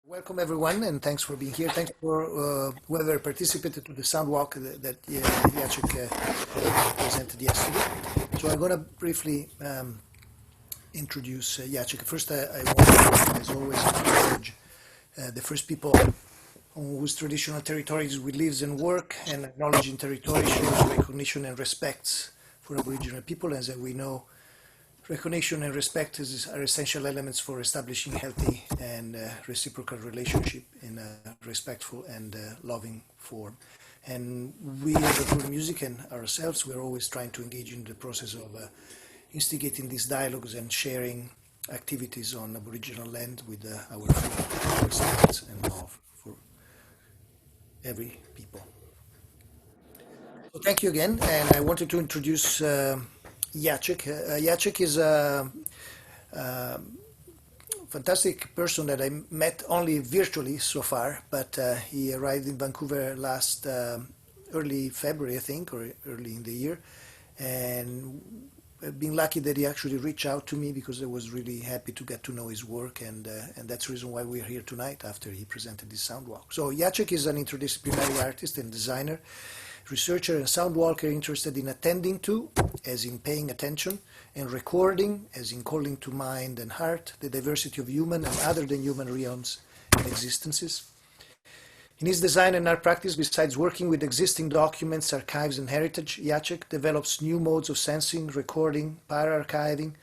Welcome everyone, and thanks for being here. Thanks for whoever participated to the sound walk that Jacek presented yesterday. So I'm going to briefly introduce Jacek. First, I want to, as always, acknowledge the first people on whose traditional territories we live and work, and acknowledging territory shows recognition and respect for Aboriginal people. As we know, recognition and respect are essential elements for establishing healthy and reciprocal relationship in a respectful and loving form. And we as Recording Music and ourselves, we're always trying to engage in the process of instigating these dialogues and sharing activities on Aboriginal land with our respect and love for every people. So thank you again, and I wanted to introduce Jacek. Jacek is a fantastic person that I met only virtually so far, but he arrived in Vancouver last early February, I think, or early in the year, and I've been lucky that he actually reached out to me because I was really happy to get to know his work, and that's the reason why we're here tonight after he presented this sound walk. So Jacek is an interdisciplinary artist and designer, researcher and sound walker interested in attending to, as in paying attention, and recording, as in calling to mind and heart, the diversity of human and other than human realms and existences. In his design and art practice, besides working with existing documents, archives and heritage, Jacek develops new modes of sensing, recording, para-archiving,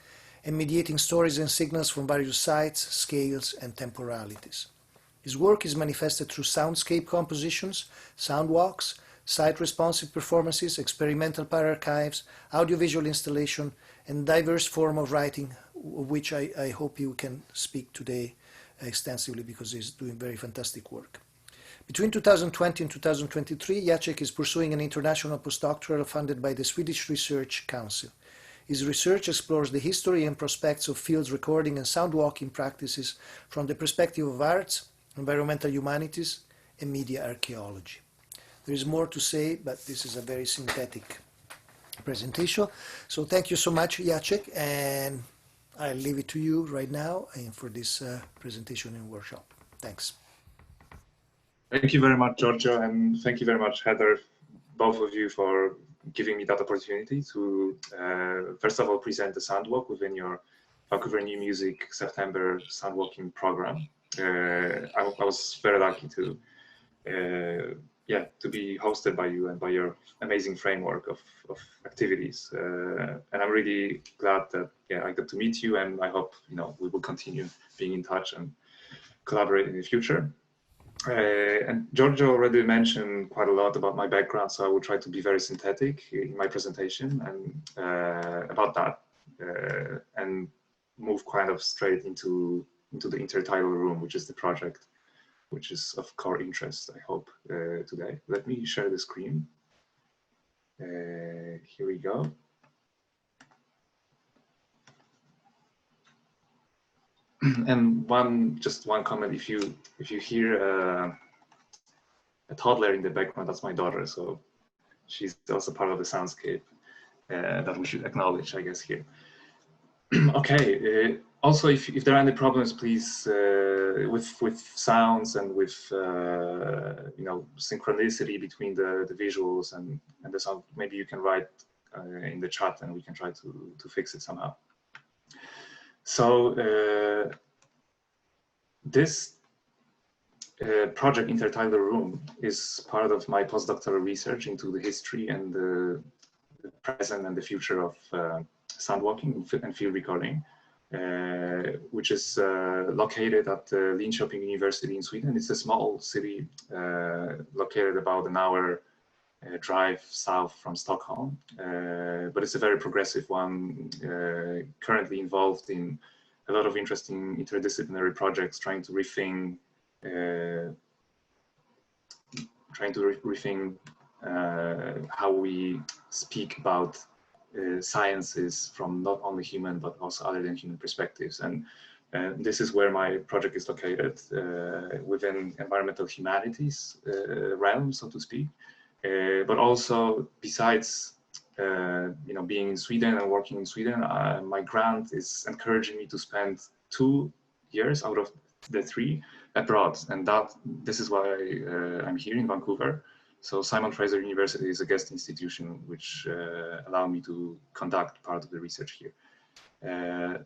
and mediating stories and signals from various sites, scales, and temporalities. His work is manifested through soundscape compositions, sound walks, site-responsive performances, experimental para-archives, audiovisual installation, and diverse form of writing, of which I hope you can speak today extensively because he's doing very fantastic work. Between 2020 and 2023, Jacek is pursuing an international postdoctoral funded by the Swedish Research Council. His research explores the history and prospects of field recording and sound walking practices from the perspective of arts, environmental humanities, and media archaeology. There is more to say, but this is a very synthetic presentation. So thank you so much, Jacek, and I'll leave it to you right now and for this presentation and workshop. Thanks. Thank you very much, Giorgio, and thank you very much, Heather, both of you, for giving me that opportunity to, first of all, present the soundwalk within your Vancouver New Music September soundwalking program. I was very lucky to be hosted by you and by your amazing framework of activities. And I'm really glad that I got to meet you, and I hope we will continue being in touch and collaborate in the future. And Giorgio already mentioned quite a lot about my background, so I will try to be very synthetic in my presentation and about that, and move kind of straight into the Intertidal room, which is the project which is of core interest, I hope, today. Let me share the screen. Here we go. And just one comment: if you hear a toddler in the background, that's my daughter. So she's also part of the soundscape that we should acknowledge, I guess, here. Okay. Also, if there are any problems, please, with sounds and with synchronicity between the visuals and the sound, maybe you can write in the chat and we can try to fix it somehow. So this project, Intertidal Room, is part of my postdoctoral research into the history and the present and the future of soundwalking and field recording, which is located at Linköping University in Sweden. It's a small city located about an hour drive south from Stockholm, but it's a very progressive one, currently involved in a lot of interesting interdisciplinary projects trying to rethink how we speak about sciences from not only human but also other than human perspectives. And this is where my project is located, within environmental humanities realm, so to speak. But also, besides being in Sweden and working in Sweden, my grant is encouraging me to spend 2 years out of the three abroad, and this is why I'm here in Vancouver. So Simon Fraser University is a guest institution which allowed me to conduct part of the research here.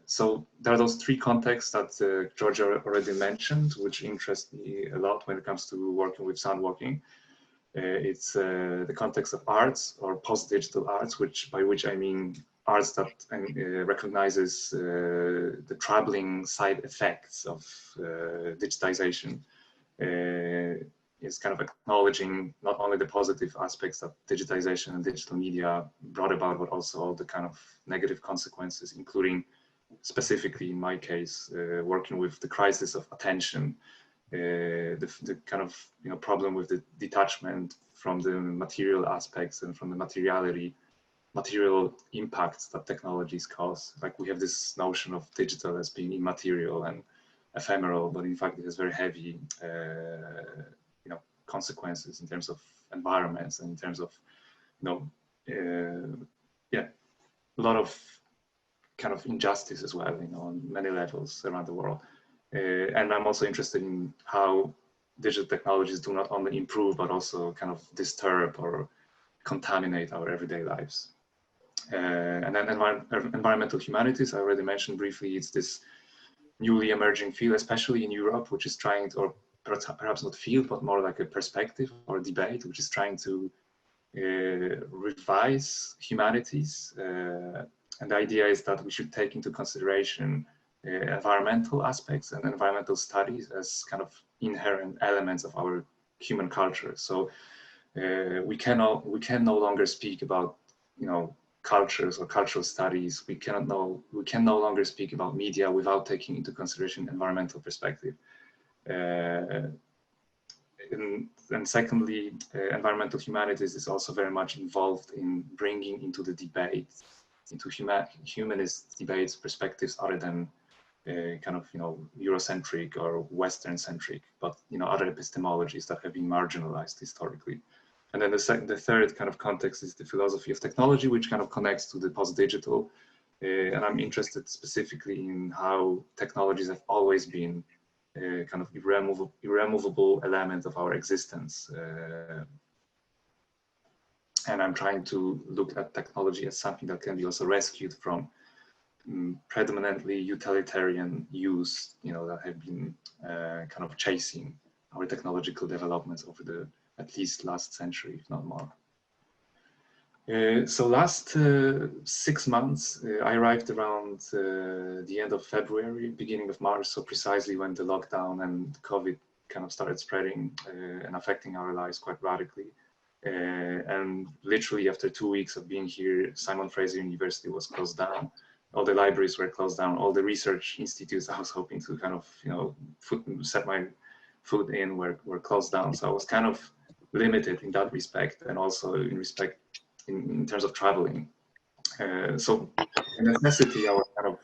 So there are those three contexts that Giorgio already mentioned, which interest me a lot when it comes to working with soundwalking. It's the context of arts or post-digital arts, by which I mean arts that recognizes the troubling side effects of digitization. Is kind of acknowledging not only the positive aspects that digitization and digital media brought about, but also all the kind of negative consequences, including specifically in my case, working with the crisis of attention, the kind of problem with the detachment from the material aspects and from the material impacts that technologies cause. Like we have this notion of digital as being immaterial and ephemeral, but in fact it has very heavy consequences in terms of environments and in terms of a lot of kind of injustice as well, on many levels around the world. And I'm also interested in how digital technologies do not only improve but also kind of disturb or contaminate our everyday lives. And then environmental humanities, I already mentioned briefly, it's this newly emerging field, especially in Europe, which is trying to, or perhaps not field, but more like a perspective or debate, which is trying to revise humanities. And the idea is that we should take into consideration environmental aspects and environmental studies as kind of inherent elements of our human culture. So we can no longer speak about cultures or cultural studies. We can no longer speak about media without taking into consideration environmental perspective. And secondly, environmental humanities is also very much involved in bringing into the debate, into humanist debates, perspectives other than kind of Eurocentric or Western-centric, but other epistemologies that have been marginalized historically. And then the third kind of context is the philosophy of technology, which kind of connects to the post-digital. And I'm interested specifically in how technologies have always been kind of irremovable element of our existence. And I'm trying to look at technology as something that can be also rescued from predominantly utilitarian use, that have been kind of chasing our technological developments over the at least last century, if not more. So last 6 months, I arrived around the end of February, beginning of March, so precisely when the lockdown and COVID kind of started spreading and affecting our lives quite radically. And literally after 2 weeks of being here, Simon Fraser University was closed down. All the libraries were closed down. All the research institutes I was hoping to kind of, set my foot in were closed down. So I was kind of limited in that respect, and also in terms of traveling. So in necessity, I was kind of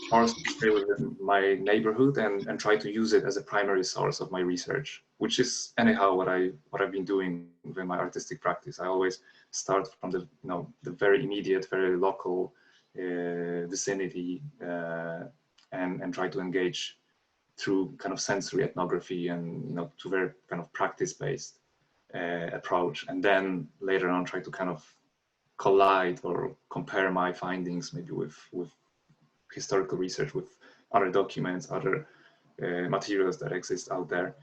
forced to stay within my neighborhood and try to use it as a primary source of my research, which is anyhow what I've been doing within my artistic practice. I always start from the the very immediate, very local vicinity, and try to engage through kind of sensory ethnography and to very kind of practice-based approach, and then later on try to kind of collide or compare my findings maybe with historical research, with other documents, other materials that exist out there.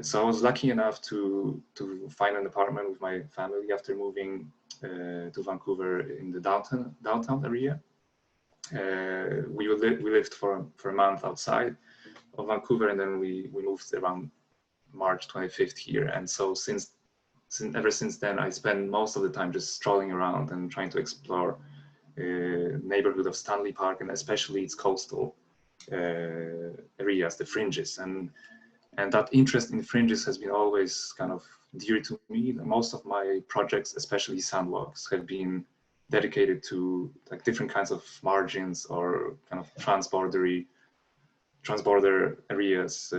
So I was lucky enough to find an apartment with my family after moving to Vancouver in the downtown area. We lived for a month outside of Vancouver, and then we moved around March 25th here. And so ever since then, I spend most of the time just strolling around and trying to explore neighborhood of Stanley Park, and especially its coastal areas, the fringes. And that interest in fringes has been always kind of dear to me. Most of my projects, especially soundwalks, have been dedicated to like different kinds of margins or kind of transborder areas,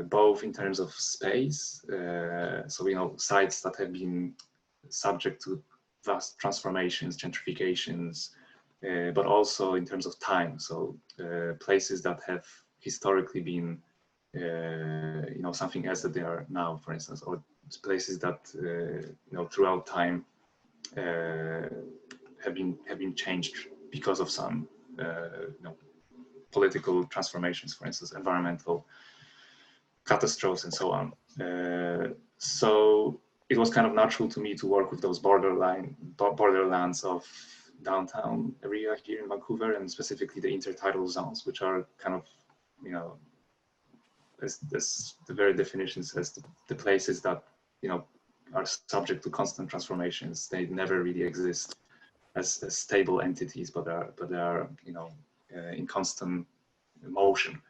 both in terms of space, so sites that have been subject to vast transformations, gentrifications, but also in terms of time. So places that have historically been you know, something else that they are now, for instance, or places that you know, throughout time have been changed because of some you know, political transformations, for instance, environmental catastrophes and so on. So it was kind of natural to me to work with those borderlands of downtown area here in Vancouver, and specifically the intertidal zones, which are kind of, you know, as the very definition says, the places that, you know, are subject to constant transformations. They never really exist as stable entities, but they are, you know, in constant motion.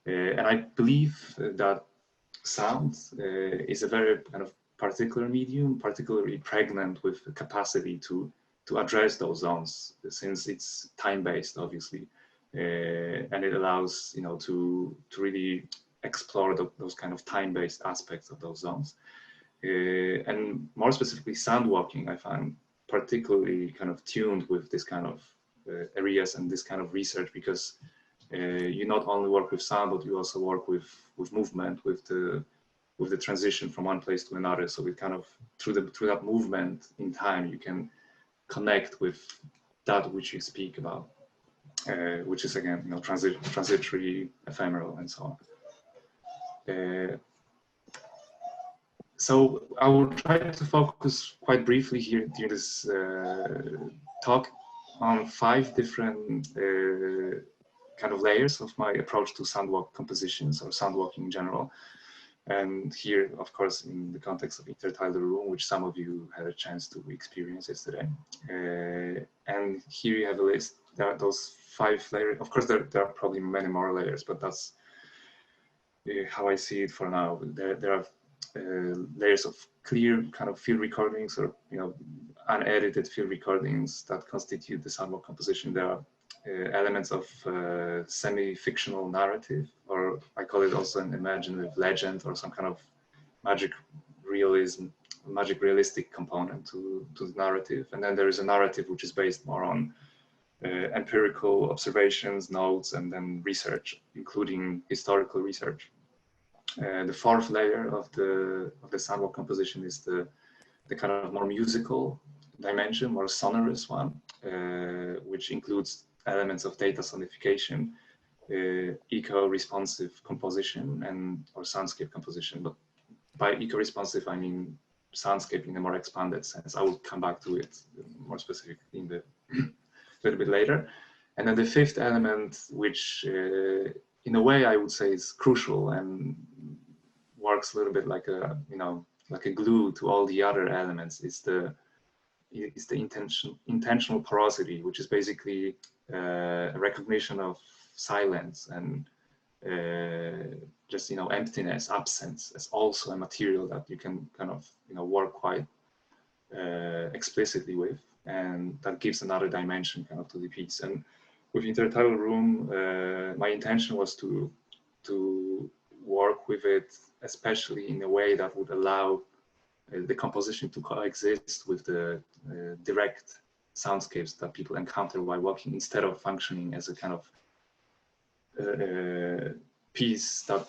And I believe that sound is a very kind of particular medium, particularly pregnant with the capacity to address those zones, since it's time-based, obviously, and it allows, you know, to really explore those kind of time-based aspects of those zones. And more specifically, sound walking, I find particularly kind of tuned with this kind of areas and this kind of research, because you not only work with sound, but you also work with movement, with the transition from one place to another. So we kind of, through that movement in time, you can connect with that which you speak about, which is, again, you know, transitory, ephemeral, and so on. So I will try to focus quite briefly here during this talk on 5 different kind of layers of my approach to soundwalk compositions, or soundwalking in general. And here, of course, in the context of Intertidal room, which some of you had a chance to experience yesterday. And here you have a list. There are those 5 layers. Of course, there are probably many more layers, but that's how I see it for now. There are layers of clear kind of field recordings, or, you know, unedited field recordings that constitute the soundwalk composition. There are elements of semi-fictional narrative, or I call it also an imaginative legend, or some kind of magic realistic component to the narrative. And then there is a narrative which is based more on empirical observations, notes, and then research, including historical research. The 4th layer of the soundwalk composition is the kind of more musical dimension, more sonorous one, which includes elements of data sonification, eco-responsive composition, and or soundscape composition. But by eco-responsive, I mean soundscape in a more expanded sense. I will come back to it more specifically in the little bit later. And then the 5th element, which in a way I would say is crucial and works a little bit like a, you know, like a glue to all the other elements, is the intentional porosity, which is basically a recognition of silence and just, you know, emptiness, absence, as also a material that you can kind of, you know, work quite explicitly with, and that gives another dimension kind of to the piece. And with Intertidal room, my intention was to work with it, especially in a way that would allow the composition to coexist with the direct soundscapes that people encounter while walking, instead of functioning as a kind of piece that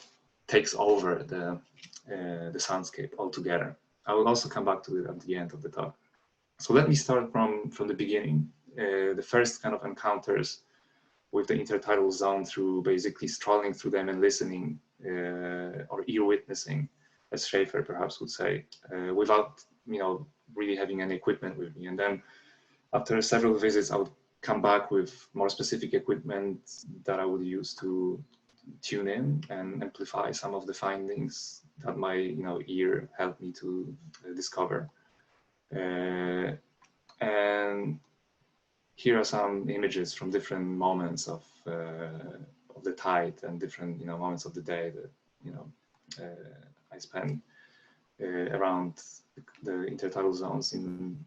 takes over the soundscape altogether. I will also come back to it at the end of the talk. So let me start from the beginning. The first kind of encounters with the intertidal zone through basically strolling through them and listening, or ear witnessing, as Schaefer perhaps would say, without, you know, really having any equipment with me. And then after several visits, I would come back with more specific equipment that I would use to tune in and amplify some of the findings that my, you know, ear helped me to discover. And here are some images from different moments of the tide and different, you know, moments of the day that, you know, I spend around the intertidal zones in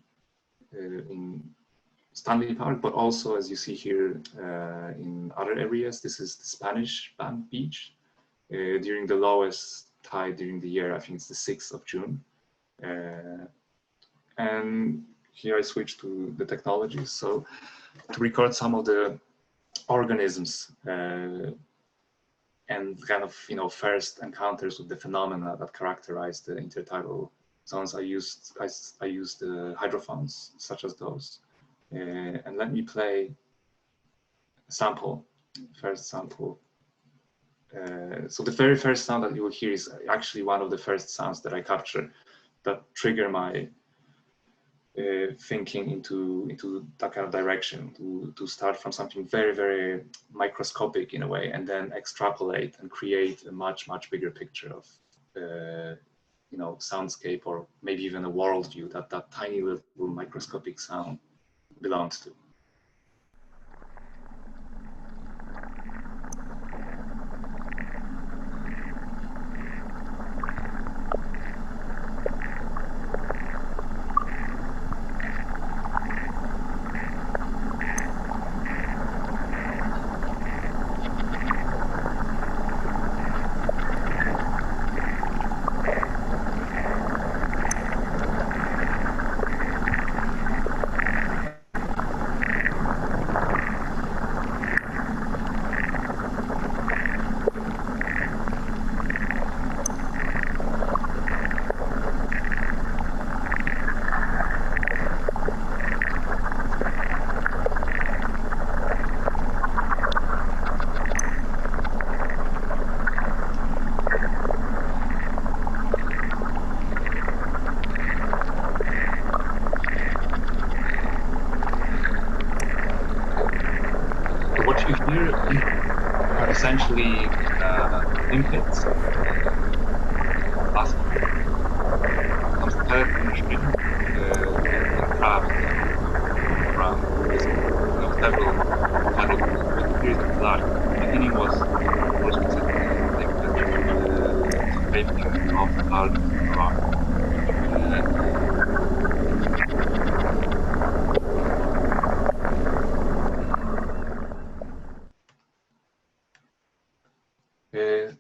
Stanley Park, but also, as you see here, in other areas. This is the Spanish Bank Beach during the lowest tide during the year. I think it's the 6th of June. And here I switch to the technologies. So to record some of the organisms and kind of, first encounters with the phenomena that characterize the intertidal zones, I used hydrophones such as those. And let me play a sample, first sample. So the very first sound that you will hear is actually one of the first sounds that I capture that trigger my thinking into that kind of direction, to start from something very, very microscopic in a way, and then extrapolate and create a much, much bigger picture of soundscape, or maybe even a worldview that tiny little microscopic sound belongs to. Essentially inputs some telemetry craft around this, several kind of periods of life. The beginning was more specifically scraping of hard rock.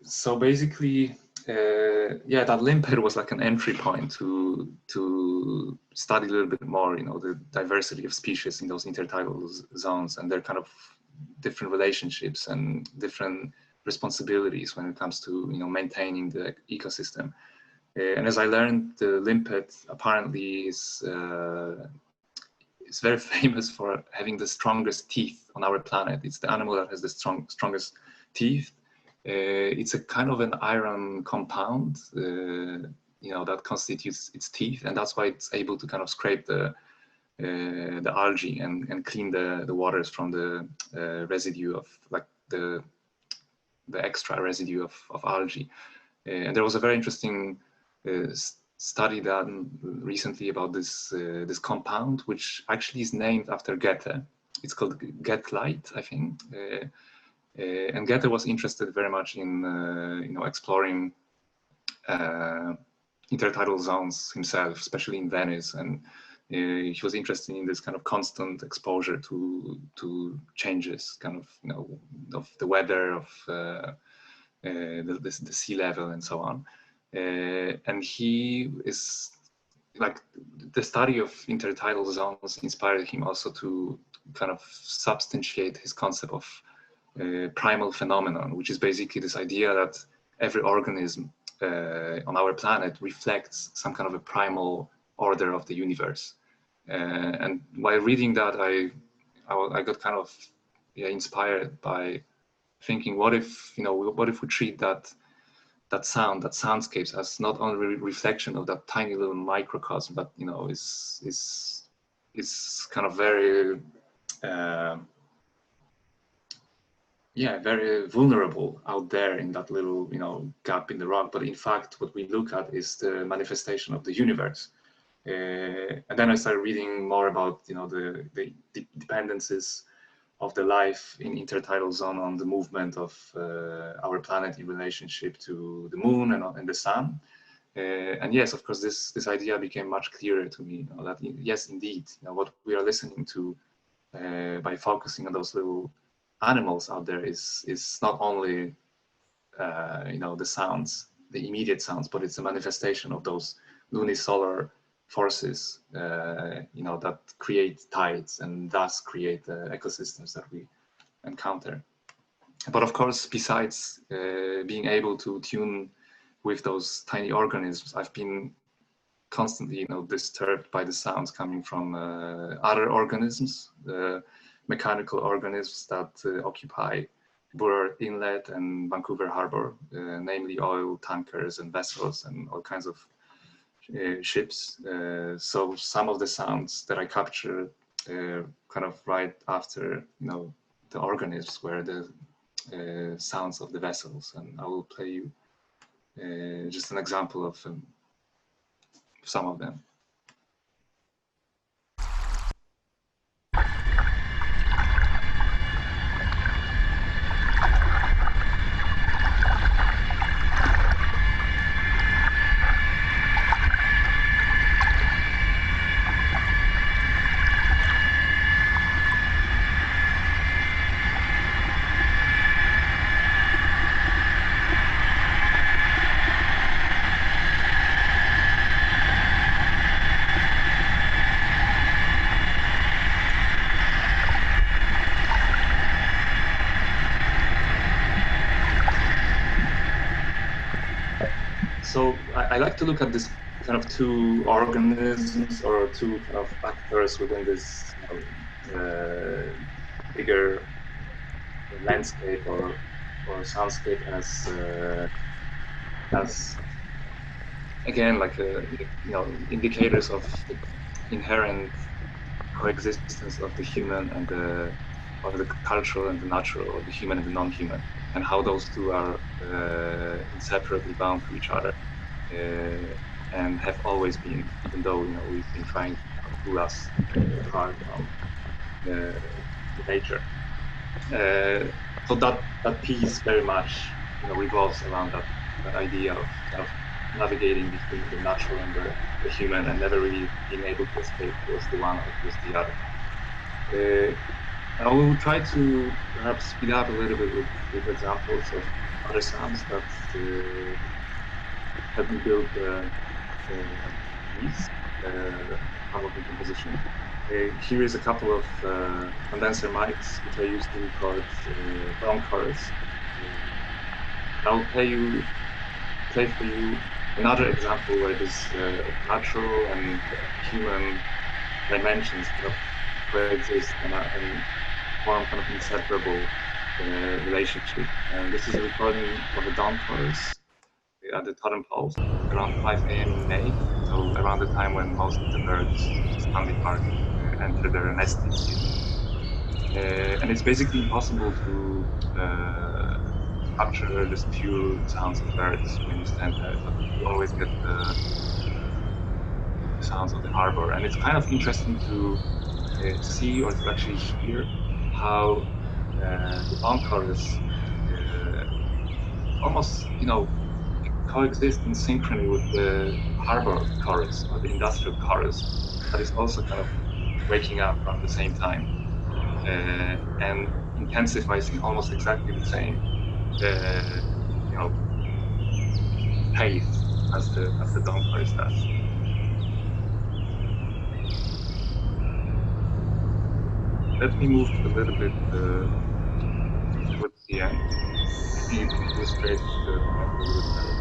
So basically, that limpet was like an entry point to study a little bit more, the diversity of species in those intertidal zones and their kind of different relationships and different responsibilities when it comes to maintaining the ecosystem. And as I learned, the limpet apparently is very famous for having the strongest teeth on our planet. It's the animal that has the strongest teeth. It's a kind of an iron compound, that constitutes its teeth, and that's why it's able to kind of scrape the algae and clean the waters from the residue of the extra residue of algae. And there was a very interesting study done recently about this compound, which actually is named after Goethe. It's called Goethe-Light, I think. And Goethe was interested very much in exploring intertidal zones himself, especially in Venice, and he was interested in this kind of constant exposure to changes, kind of of the weather, of the sea level, and so on. And he is the study of intertidal zones inspired him also to kind of substantiate his concept of primal phenomenon, which is basically this idea that every organism on our planet reflects some kind of a primal order of the universe. And while reading that, I got kind of inspired by thinking, what if we treat that soundscapes as not only a reflection of that tiny little microcosm, but is kind of very very vulnerable out there in that little gap in the rock. But in fact, what we look at is the manifestation of the universe. And then I started reading more about the dependencies of the life in intertidal zone on the movement of our planet in relationship to the moon and the sun. And yes, of course, this idea became much clearer to me, that yes, indeed, what we are listening to by focusing on those little animals out there is not only the sounds, the immediate sounds, but it's a manifestation of those lunisolar forces, that create tides and thus create the ecosystems that we encounter. But of course, besides being able to tune with those tiny organisms, I've been constantly, disturbed by the sounds coming from other organisms, mechanical organisms that occupy Burr Inlet and Vancouver Harbor, namely oil tankers and vessels and all kinds of ships. So some of the sounds that I captured kind of right after, the organisms were the sounds of the vessels, and I will play you just an example of some of them. So I like to look at this kind of two organisms or two kind of actors within this bigger landscape or soundscape as again like indicators of the inherent coexistence of the human and the cultural and the natural, or the human and the non-human, and how those two are inseparably bound to each other, and have always been, even though we've been trying to pull us apart from nature. So that piece very much revolves around that idea of kind of navigating between the natural and the human, and never really being able to escape towards the one or towards the other. I will try to perhaps speed up a little bit with examples of other sounds that have been built piece, some of the composition. Here is a couple of condenser mics which I used to record brown chorus. I'll play for you another example where this natural and human dimensions kind of coexist and form kind of inseparable relationship. And this is a recording of a dawn chorus at the Totem Pole around 5 a.m. in May, so around the time when most of the birds in Stanley Park enter their nesting season. And it's basically impossible to capture just pure sounds of birds when you stand there, but you always get the sounds of the harbor. And it's kind of interesting to see or to actually hear how the dawn chorus almost, coexist in synchrony with the harbor chorus or the industrial chorus, but is also kind of waking up at the same time and intensifies in almost exactly the same pace as the dawn chorus does. Let me move a little bit towards the end, maybe illustrate the point a little bit better.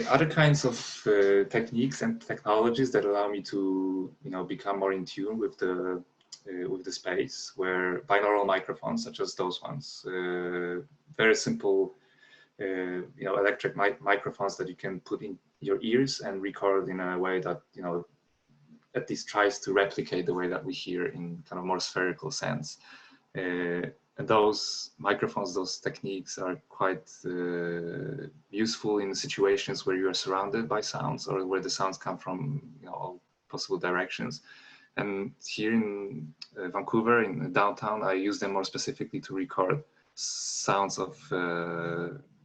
Other kinds of techniques and technologies that allow me to, become more in tune with the space were binaural microphones, such as those ones. Very simple electric microphones that you can put in your ears and record in a way that, at least tries to replicate the way that we hear in kind of more spherical sense. And those microphones, those techniques are quite useful in situations where you are surrounded by sounds or where the sounds come from all possible directions. And here in Vancouver, in downtown, I use them more specifically to record sounds of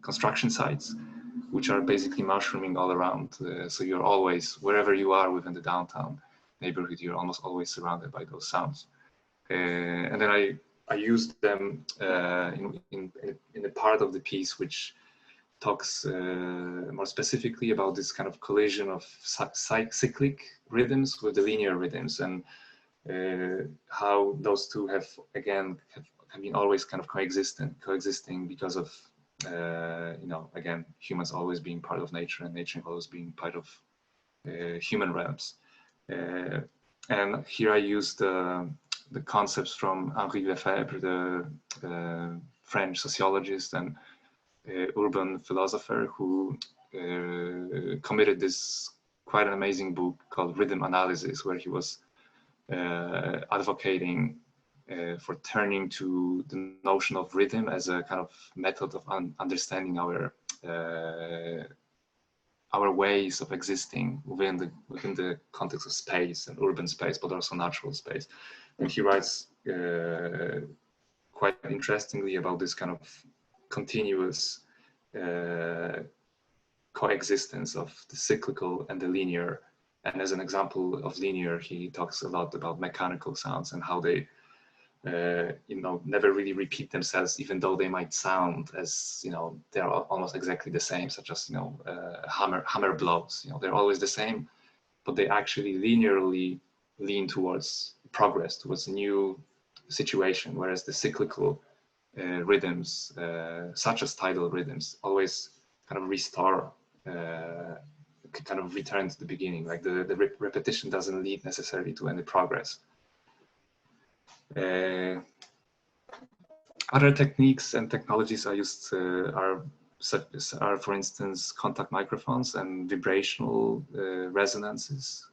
construction sites, which are basically mushrooming all around. So you're always, wherever you are within the downtown neighborhood, you're almost always surrounded by those sounds. And then I used them in a part of the piece which talks more specifically about this kind of collision of cyclic rhythms with the linear rhythms, and how those two have been always kind of coexisting because of again, humans always being part of nature and nature always being part of human realms. And here I used the concepts from Henri Lefebvre, the French sociologist and urban philosopher, who committed this quite an amazing book called Rhythm Analysis, where he was advocating for turning to the notion of rhythm as a kind of method of understanding our ways of existing within the context of space and urban space, but also natural space. And he writes quite interestingly about this kind of continuous coexistence of the cyclical and the linear. And as an example of linear, he talks a lot about mechanical sounds and how they never really repeat themselves, even though they might sound as, they're almost exactly the same, such as, hammer blows, they're always the same, but they actually linearly lean towards progress, towards a new situation, whereas the cyclical rhythms, such as tidal rhythms, always kind of restore, kind of return to the beginning, like the repetition doesn't lead necessarily to any progress. Other techniques and technologies I used are, for instance, contact microphones and vibrational resonances.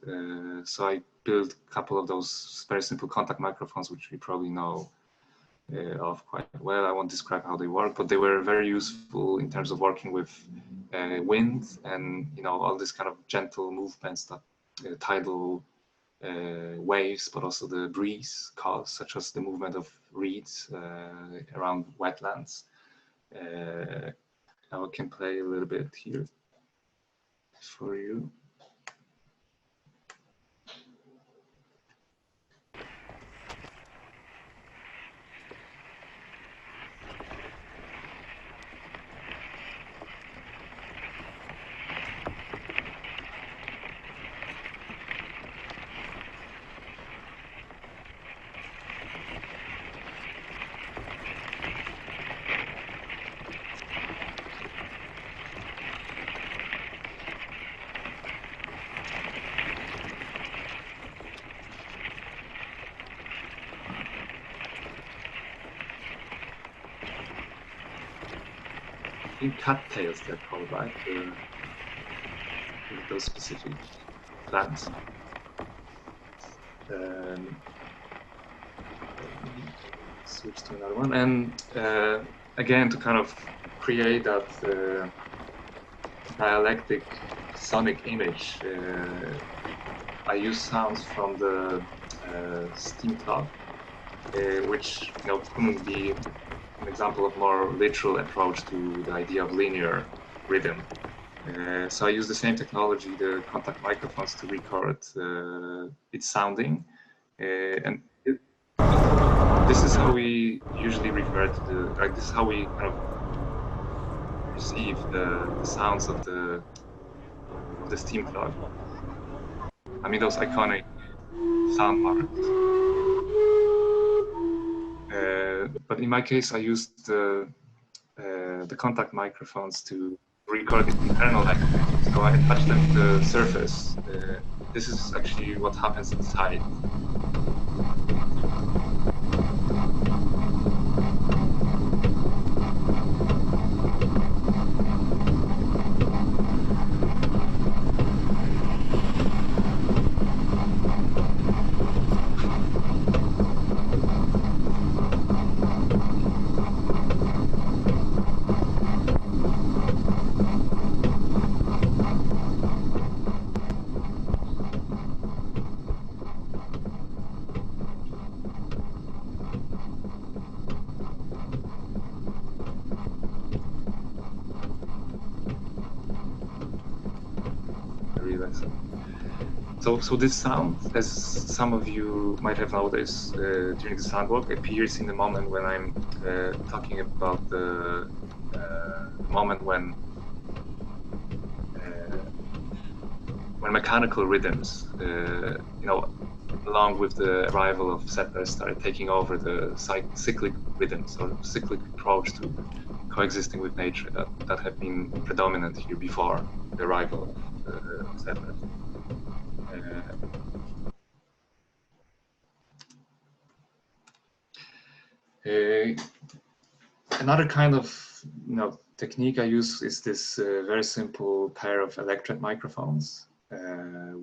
So I built a couple of those very simple contact microphones, which you probably know of quite well. I won't describe how they work, but they were very useful in terms of working with wind and all this kind of gentle movements that tidal waves, but also the breeze cause, such as the movement of reeds around wetlands. Now I can play a little bit here for you. I think cattails they're called, right? Those specific plants. Switch to another one, and again, to kind of create that dialectic sonic image, I use sounds from the steam cloud, which couldn't be an example of more literal approach to the idea of linear rhythm. So I use the same technology, the contact microphones, to record its sounding, and this is how we usually refer to this is how we kind of perceive the sounds of the steam cloud. I mean, those iconic sound patterns. But in my case, I used the contact microphones to record the internal language. So I attach them to the surface. This is actually what happens inside. realize that. So this sound, as some of you might have noticed during the sound walk, appears in the moment when I'm talking about the moment when mechanical rhythms, along with the arrival of settlers, started taking over the cyclic rhythms or cyclic approach to coexisting with nature that have been predominant here before the arrival of settlers. Another kind of technique I use is this very simple pair of electret microphones,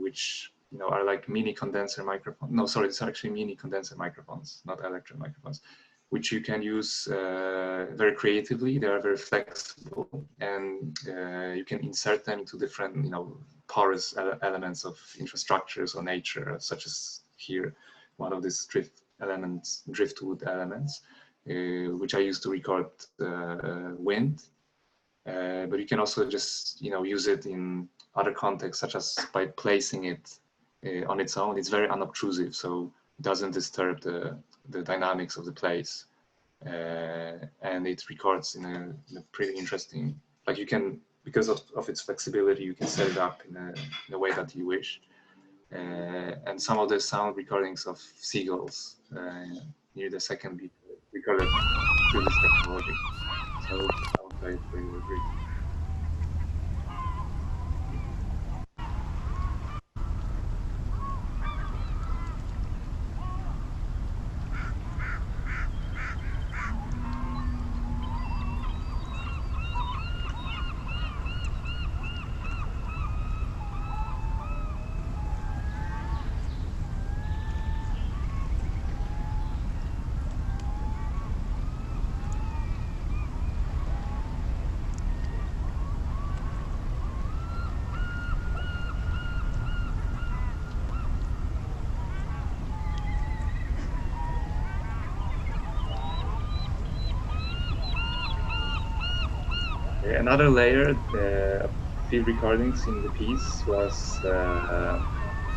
which are like mini condenser microphones. No, sorry, it's actually mini condenser microphones, not electret microphones, which you can use very creatively. They are very flexible, and you can insert them into different porous elements of infrastructures or nature, such as here one of these driftwood elements. Which I use to record wind, but you can also just use it in other contexts, such as by placing it on its own. It's very unobtrusive, so it doesn't disturb the dynamics of the place, and it records in a pretty interesting. Like you can, because of its flexibility, you can set it up in a way that you wish. And some of the sound recordings of seagulls near the second beat recorded through this technology. So I'll play it for you briefly. Another layer of field recordings in the piece was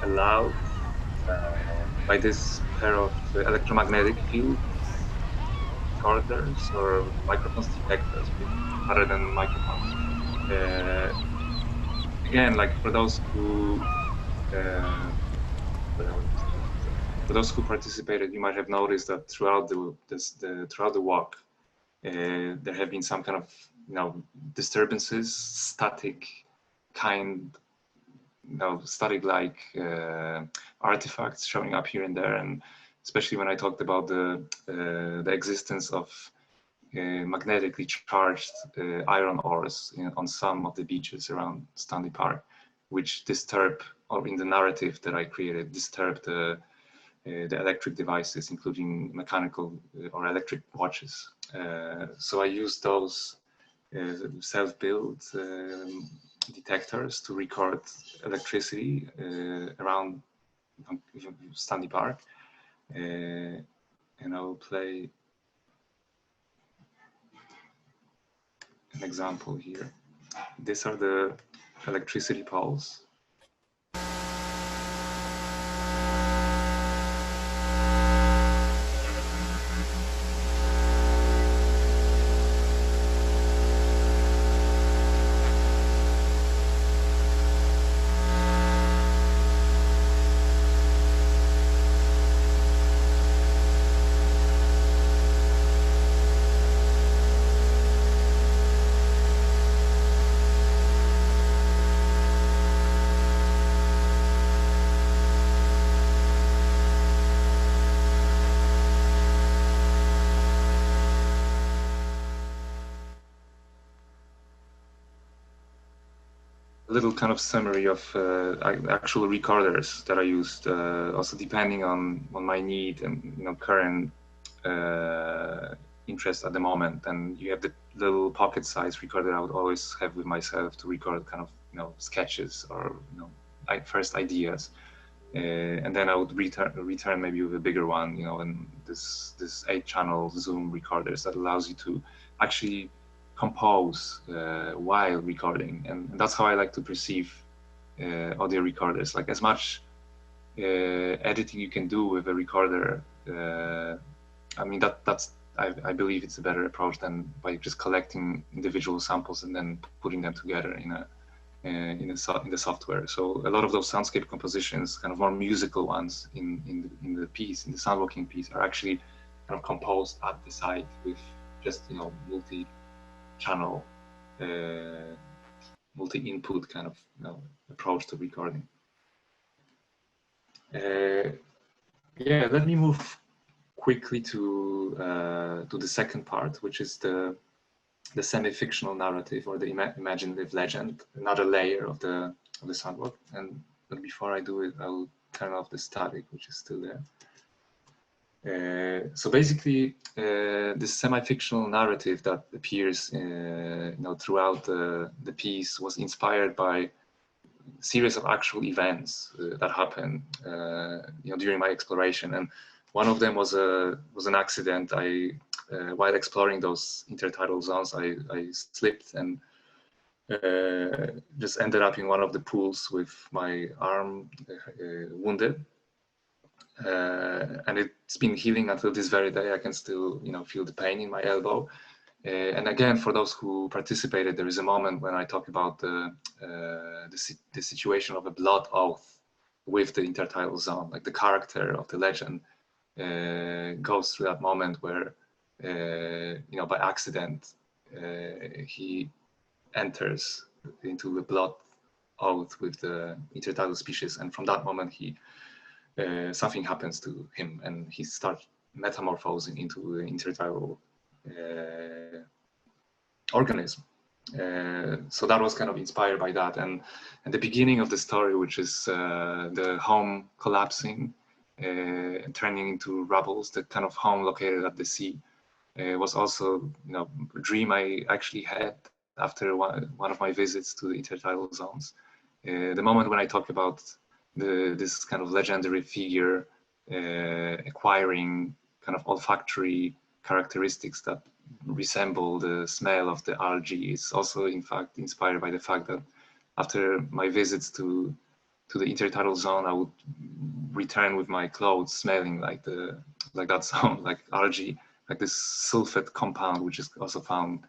allowed by this pair of electromagnetic field recorders or microphones detectors rather than microphones. Again, like for those who participated, you might have noticed that throughout the walk, there have been some kind of disturbances, static static-like artifacts showing up here and there, and especially when I talked about the existence of magnetically charged iron ores on some of the beaches around Stanley Park, which disturb, or in the narrative that I created, disturb the electric devices, including mechanical or electric watches. So I used those self-built detectors to record electricity around Stanley Park, and I will play an example here. These are the electricity poles. Little kind of summary of actual recorders that I used, also depending on my need and current interest at the moment. And you have the little pocket size recorder I would always have with myself to record kind of sketches or first ideas, and then I would return maybe with a bigger one, and this 8-channel Zoom recorders that allows you to actually compose while recording, and that's how I like to perceive audio recorders. Like as much editing you can do with a recorder, I mean I believe it's a better approach than by just collecting individual samples and then putting them together in the software. So a lot of those soundscape compositions, kind of more musical ones in the piece, in the soundwalking piece, are actually kind of composed at the site with just multi-channel, multi-input kind of approach to recording. Yeah, let me move quickly to the second part, which is the semi-fictional narrative or the imaginative legend, another layer of the soundwalk. But before I do it, I'll turn off the static, which is still there. So basically, this semi-fictional narrative that appears, throughout the piece was inspired by a series of actual events that happened, during my exploration. And one of them was an accident. While exploring those intertidal zones, I slipped and just ended up in one of the pools with my arm wounded. And it's been healing until this very day. I can still, feel the pain in my elbow. And again, for those who participated, there is a moment when I talk about the situation of a blood oath with the intertidal zone, like the character of the legend goes through that moment where, by accident, he enters into the blood oath with the intertidal species, and from that moment, something happens to him, and he starts metamorphosing into the intertidal organism. So that was kind of inspired by that, and the beginning of the story, which is the home collapsing and turning into rubbles, the kind of home located at the sea, was also a dream I actually had after one of my visits to the intertidal zones. The moment when I talk about this kind of legendary figure acquiring kind of olfactory characteristics that resemble the smell of the algae, is also in fact inspired by the fact that after my visits to the intertidal zone, I would return with my clothes smelling like that zone, like algae, like this sulfate compound, which is also found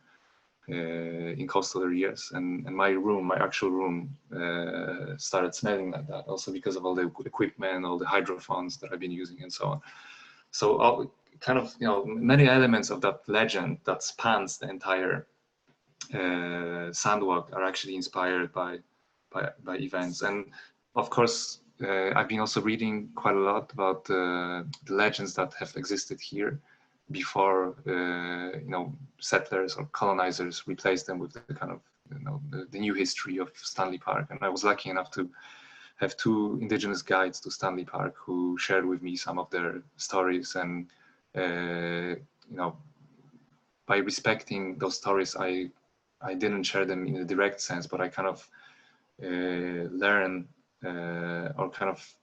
in coastal areas, and my actual room started smelling like that, also because of all the equipment, all the hydrophones that I've been using, and so on. So all kind of many elements of that legend that spans the entire sandwalk are actually inspired by events. And of course, I've been also reading quite a lot about the legends that have existed here before settlers or colonizers replaced them with the kind of the new history of Stanley Park. And I was lucky enough to have two indigenous guides to Stanley Park who shared with me some of their stories. And by respecting those stories, I didn't share them in a direct sense, but I kind of learned or kind of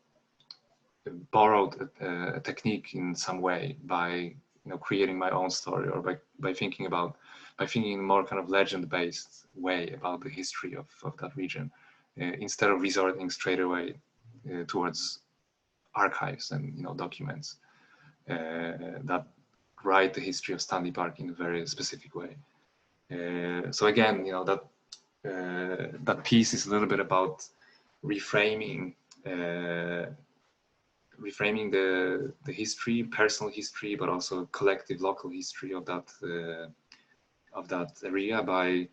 borrowed a technique in some way by creating my own story, or by thinking in a more kind of legend-based way about the history of that region, instead of resorting straight away towards archives and documents that write the history of Stanley Park in a very specific way. So again, that piece is a little bit about reframing the history, personal history, but also collective local history of that area by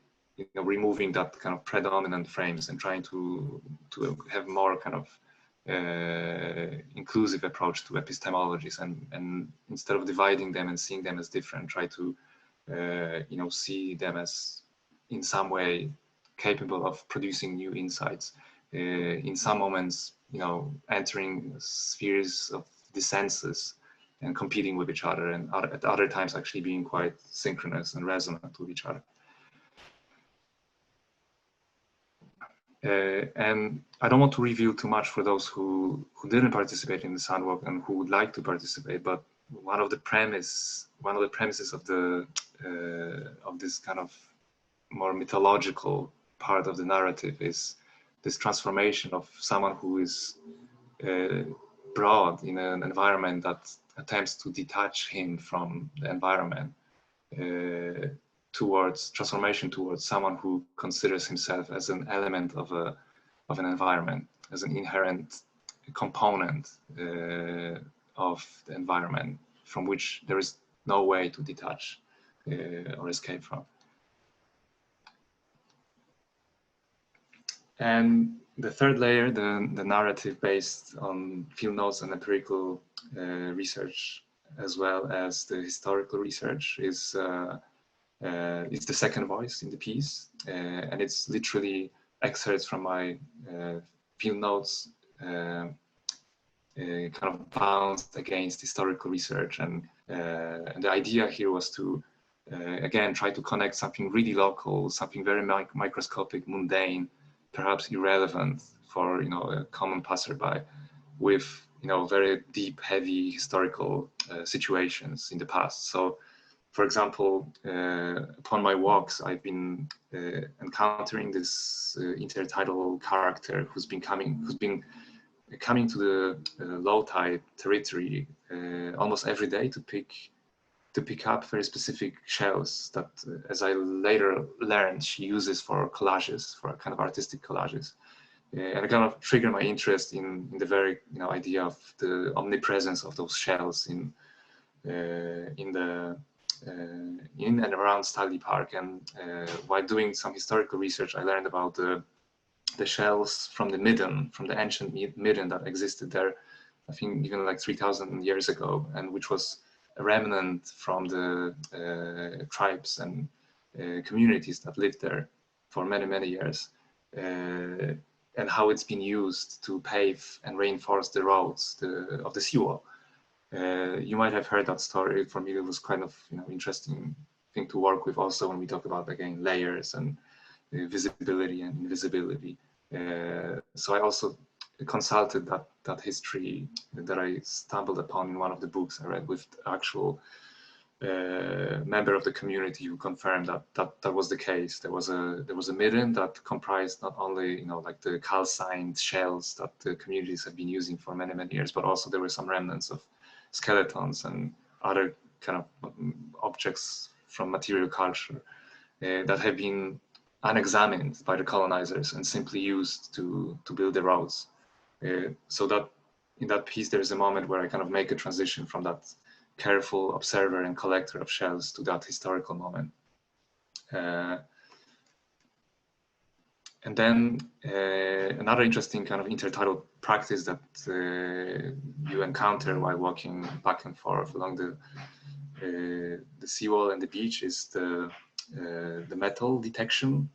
removing that kind of predominant frames and trying to have more kind of inclusive approach to epistemologies, and instead of dividing them and seeing them as different, try to see them as in some way capable of producing new insights, in some moments entering spheres of the senses and competing with each other, and at other times actually being quite synchronous and resonant with each other. And I don't want to reveal too much for those who didn't participate in the Sandwalk and who would like to participate, but one of the premises of this kind of more mythological part of the narrative is this transformation of someone who is brought in an environment that attempts to detach him from the environment, towards transformation towards someone who considers himself as an element of an environment, as an inherent component of the environment from which there is no way to detach or escape from. And the third layer, the narrative based on field notes and empirical research, as well as the historical research, is the second voice in the piece, and it's literally excerpts from my field notes, kind of bounced against historical research, and the idea here was to again try to connect something really local, something very microscopic, mundane, perhaps irrelevant for a common passerby, with very deep, heavy historical situations in the past. So, for example, upon my walks, I've been encountering this intertidal character who's been coming to the low tide territory almost every day to pick up very specific shells that, as I later learned, she uses for collages, for kind of artistic collages. And it kind of triggered my interest in the very idea of the omnipresence of those shells in and around Stanley Park. And while doing some historical research, I learned about the shells from the midden, from the ancient midden that existed there, I think even like 3,000 years ago, and which was a remnant from the tribes and communities that lived there for many, many years, and how it's been used to pave and reinforce the roads of the seawall. You might have heard that story. For me, it was kind of interesting thing to work with also when we talk about, again, layers and visibility and invisibility. So I also consulted that history that I stumbled upon in one of the books I read with actual member of the community who confirmed that was the case. There was a midden that comprised not only like the calcined shells that the communities have been using for many, many years, but also there were some remnants of skeletons and other kind of objects from material culture that have been unexamined by the colonizers and simply used to build the roads. So that in that piece, there is a moment where I kind of make a transition from that careful observer and collector of shells to that historical moment. And then another interesting kind of intertidal practice that you encounter while walking back and forth along the seawall and the beach is the metal detection.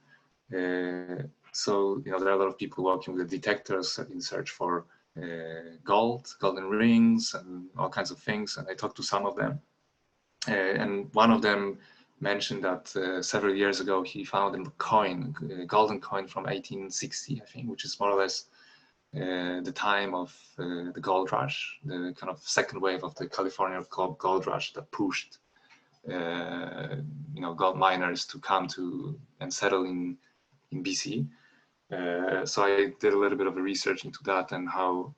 So there are a lot of people walking with detectors in search for golden rings and all kinds of things, and I talked to some of them, and one of them mentioned that several years ago he found a golden coin from 1860, I think, which is more or less the time of the gold rush, the kind of second wave of the California gold rush that pushed gold miners to come to and settle in BC. So I did a little bit of a research into that and how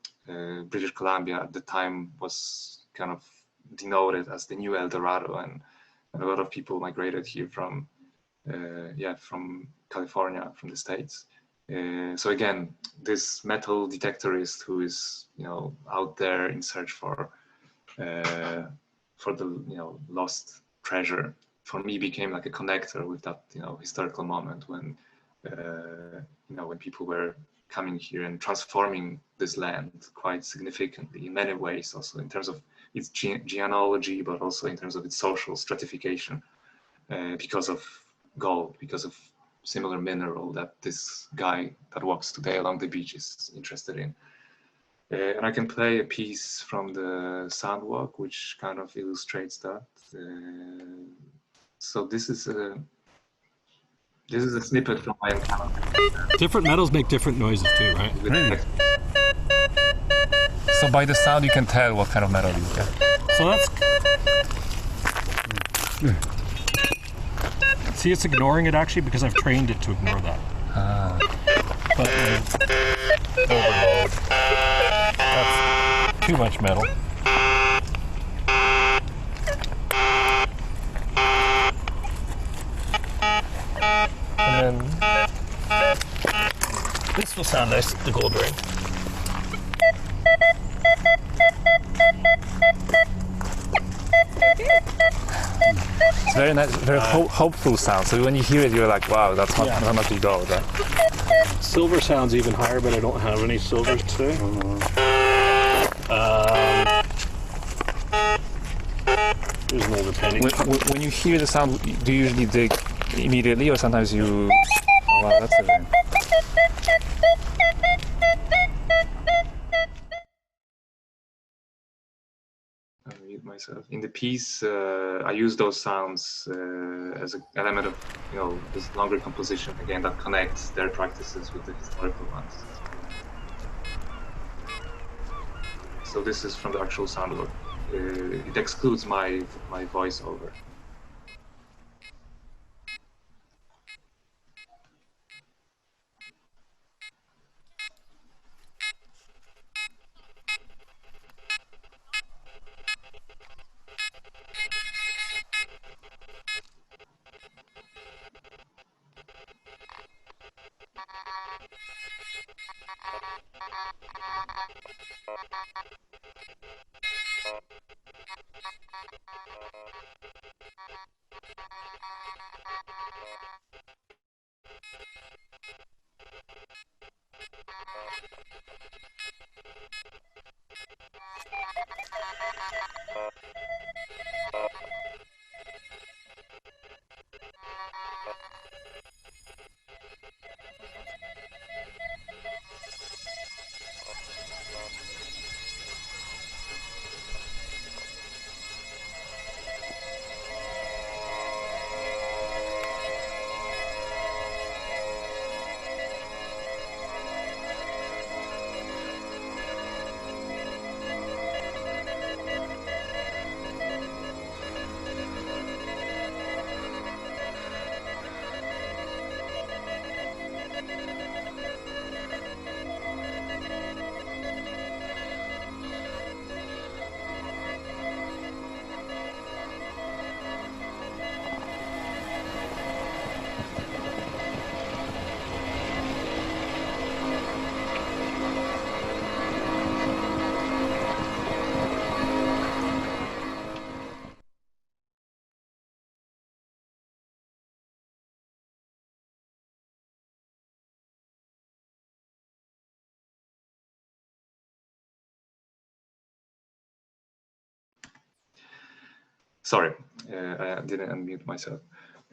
British Columbia at the time was kind of denoted as the new El Dorado, and a lot of people migrated here from California, from the States. So again, this metal detectorist who is out there in search for the lost treasure, for me became like a connector with that historical moment when when people were coming here and transforming this land quite significantly in many ways, also in terms of its genealogy, but also in terms of its social stratification, because of gold, because of similar mineral that this guy that walks today along the beach is interested in. And I can play a piece from the sound walk, which kind of illustrates that. So this is a snippet from my encounter. Different metals make different noises too, right? So by the sound you can tell what kind of metal you get. So that's... See, it's ignoring it actually because I've trained it to ignore that. Ah. But too much metal. And then this will sound nice, the gold ring. It's very nice, very hopeful sound. So when you hear it, you're like, wow, that's how much you go. Silver sounds even higher, but I don't have any silvers today. There's an older penny. When you hear the sound, do you usually dig immediately, or sometimes you... Oh, wow, that's a very... I mute myself. In the piece, I use those sounds as an element of, this longer composition, again, that connects their practices with the historical ones. So this is from the actual soundboard. It excludes my voiceover. Sorry, I didn't unmute myself.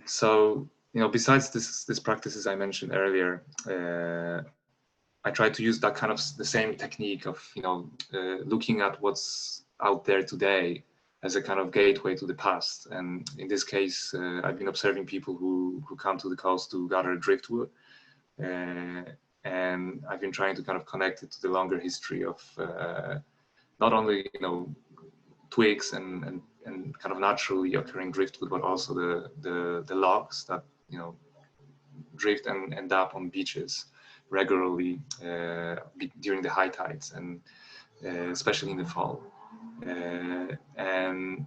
So, besides this practices I mentioned earlier, I try to use that kind of the same technique of, looking at what's out there today as a kind of gateway to the past. And in this case, I've been observing people who come to the coast to gather driftwood. And I've been trying to kind of connect it to the longer history of not only, twigs and kind of naturally occurring driftwood, but also the logs that drift and end up on beaches regularly during the high tides, and especially in the fall. And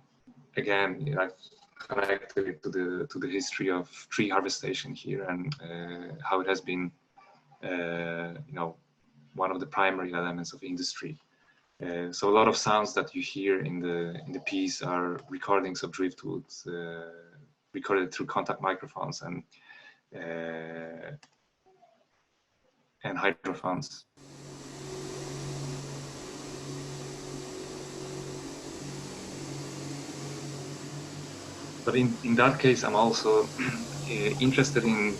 again, I've connected it to the history of tree harvestation here, and how it has been one of the primary elements of industry. So a lot of sounds that you hear in the piece are recordings of driftwood, recorded through contact microphones and hydrophones. But in that case, I'm also interested in,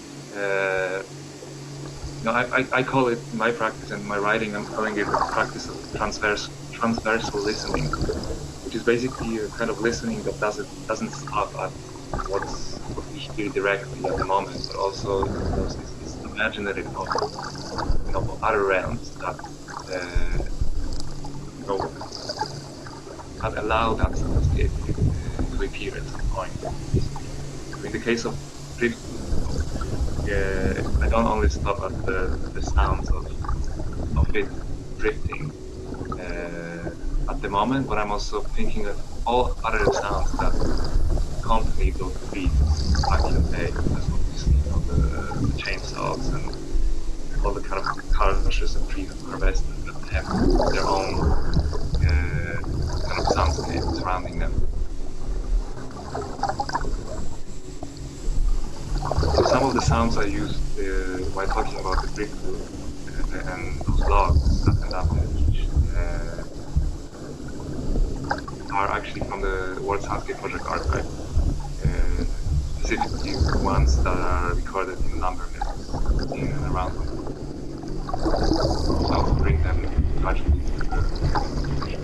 I call it in my practice and my writing, I'm calling it the practice of transversal listening, which is basically a kind of listening that doesn't stop at what we hear directly at the moment, but also this imaginary of other realms that that allow that soundscape to appear at some point. So in the case of drift, I don't only stop at the sounds of it drifting. the moment, but I'm also thinking of all other sounds that accompany those beats back in the day. There's obviously, you know, the chainsaws and all the kind of cultures and pre-harvesters that have their own kind of soundscape surrounding them. So some of the sounds I used while talking about the driftwood and those logs that end up are actually from the World Soundscape Project archive, specifically ones that are recorded in lumber mills in and around them. So I'll bring them gradually to the presentation.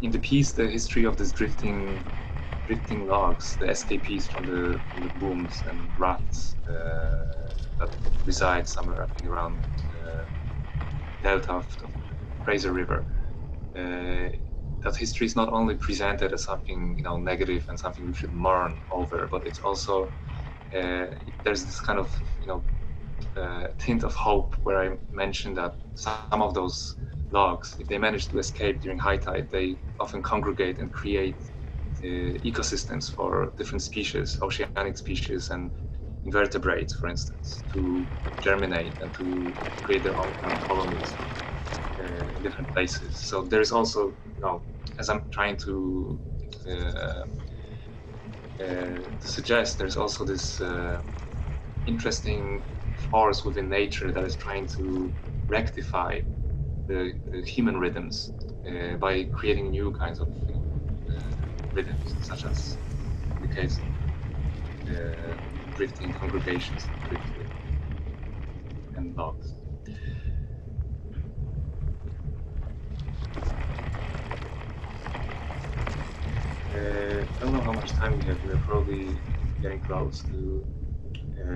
In the piece, the history of this drifting logs, the escapees from the booms and rafts that reside somewhere, I think, around delta of the Fraser River. That history is not only presented as something, you know, negative and something we should mourn over, but it's also there's this kind of, you know, tint of hope where I mentioned that some of those logs, if they manage to escape during high tide, they often congregate and create ecosystems for different species, oceanic species and invertebrates, for instance, to germinate and to create their own kind of colonies in different places. So there's also, you know, as I'm trying to suggest, there's also this interesting force within nature that is trying to rectify the human rhythms by creating new kinds of, you know, rhythms, such as in the case of drifting congregations of driftwood and logs. I don't know how much time we have. We're probably getting close to.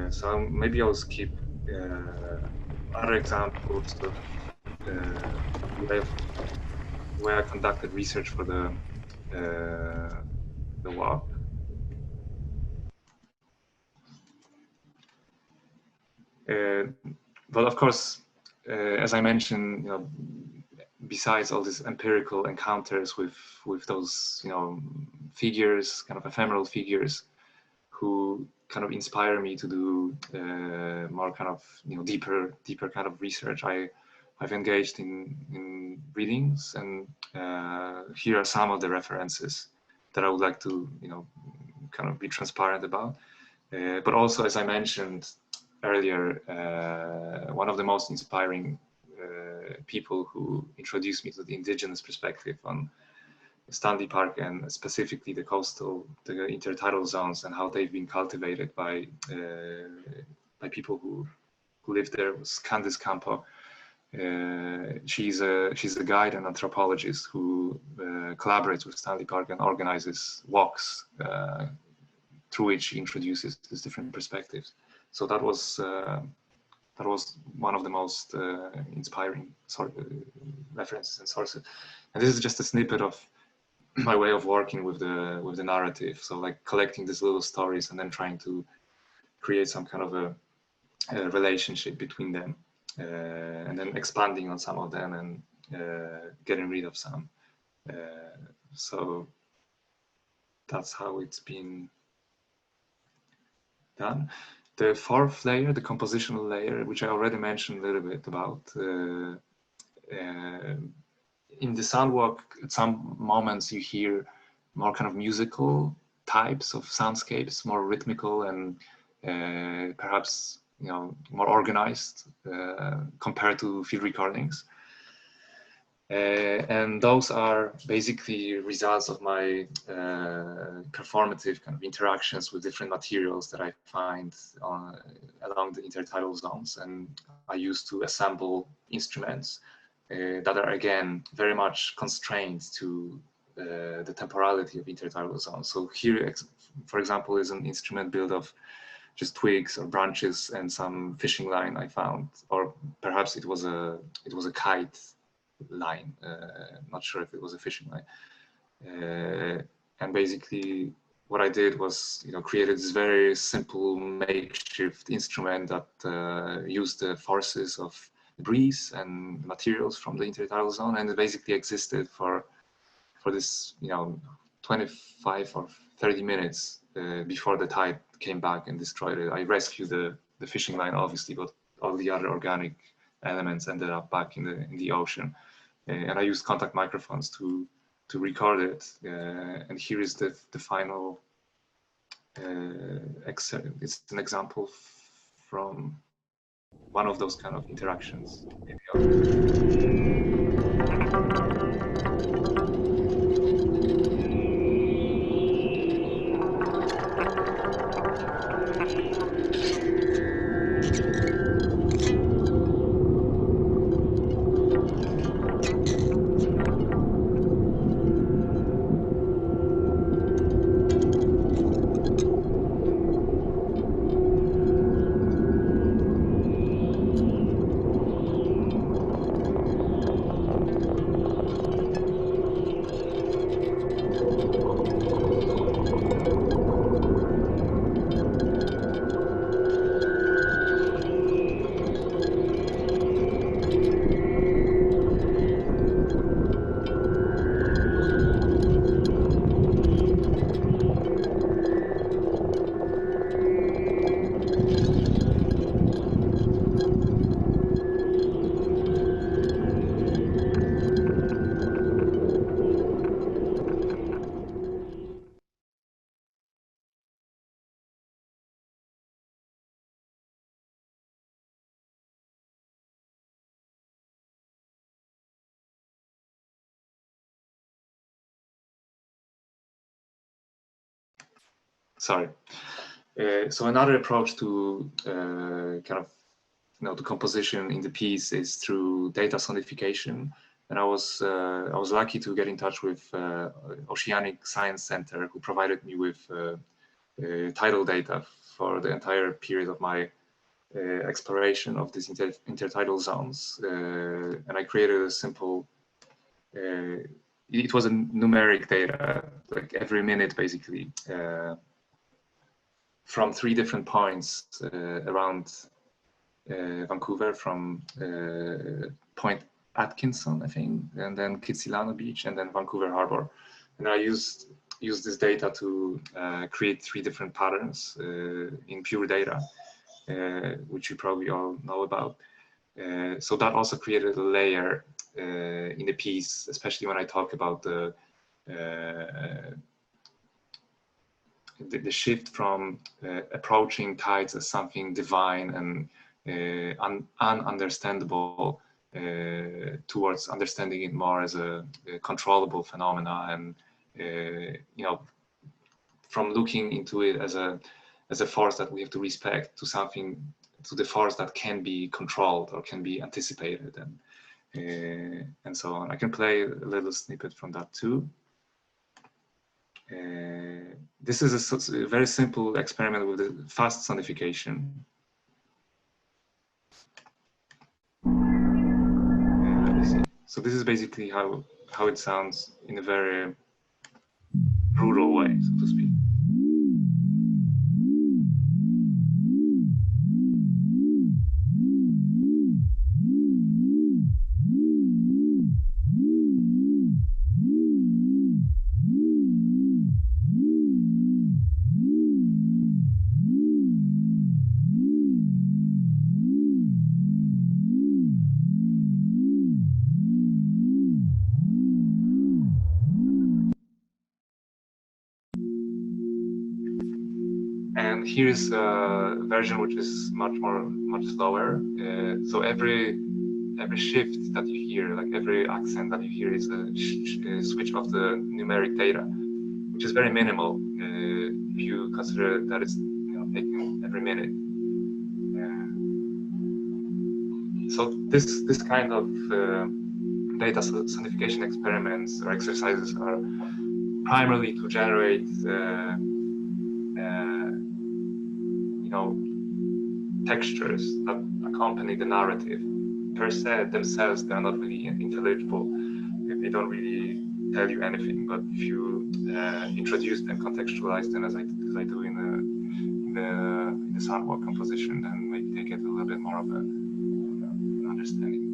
So maybe I'll skip other examples of the way I conducted research for the walk. But of course, as I mentioned, you know, besides all these empirical encounters with those, you know, figures, kind of ephemeral figures, who kind of inspire me to do more kind of, you know, deeper kind of research. I've engaged in readings, and here are some of the references that I would like to, you know, kind of be transparent about. But also, as I mentioned earlier, one of the most inspiring people who introduced me to the indigenous perspective on Stanley Park, and specifically the intertidal zones and how they've been cultivated by people who live there, was Candice Campo. She's a guide and anthropologist who collaborates with Stanley Park and organizes walks through which she introduces these different perspectives. So that was one of the most inspiring references and sources. And this is just a snippet of my way of working with the narrative. So like collecting these little stories and then trying to create some kind of a relationship between them, and then expanding on some of them and getting rid of some. So that's how it's been done. The fourth layer, the compositional layer, which I already mentioned a little bit about, in the soundwalk, at some moments you hear more kind of musical types of soundscapes, more rhythmical and perhaps more organized compared to field recordings. And those are basically results of my performative kind of interactions with different materials that I find along the intertidal zones. And I used to assemble instruments that are, again, very much constrained to the temporality of intertidal zones. So here, for example, is an instrument built of just twigs or branches and some fishing line I found, or perhaps it was a kite line. Not sure if it was a fishing line. And basically, what I did was, created this very simple makeshift instrument that used the forces of the breeze and materials from the intertidal zone, and it basically existed for this, 25 or 30 minutes before the tide came back and destroyed it. I rescued the fishing line, obviously, but all the other organic elements ended up back in the ocean. And I used contact microphones to record it. And here is the final it's an example from one of those kind of interactions. Sorry. So another approach to to composition in the piece is through data sonification. And I was lucky to get in touch with Oceanic Science Center, who provided me with tidal data for the entire period of my exploration of these intertidal zones. And I created a simple, it was a numeric data, like every minute basically, from 3 different points around Vancouver, from Point Atkinson, I think, and then Kitsilano Beach, and then Vancouver Harbor. And I used this data to create 3 different patterns in pure data, which you probably all know about. So that also created a layer in the piece, especially when I talk about the shift from approaching tides as something divine and ununderstandable towards understanding it more as a controllable phenomena, and from looking into it as a force that we have to respect to the force that can be controlled or can be anticipated, and so on. I can play a little snippet from that too. This is a very simple experiment with the fast sonification. Let me see. So this is basically how it sounds in a very rural way, so to speak. here is a version which is much slower. So every shift that you hear, like every accent that you hear, is a switch of the numeric data, which is very minimal if you consider that it's taken every minute. So this kind of data sonification experiments or exercises are primarily to generate textures that accompany the narrative. Per se themselves, they are not really intelligible. They don't really tell you anything. But if you introduce them, contextualize them, as I do in the soundwalk composition, then maybe they get a little bit more of an understanding.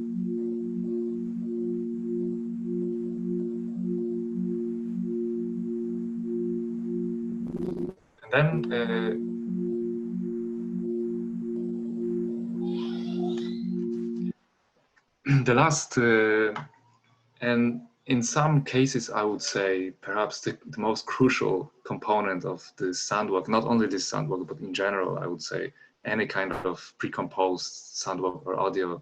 And then the last, and in some cases, I would say perhaps the most crucial component of the soundwalk, not only this soundwalk, but in general, I would say any kind of pre-composed soundwalk or audio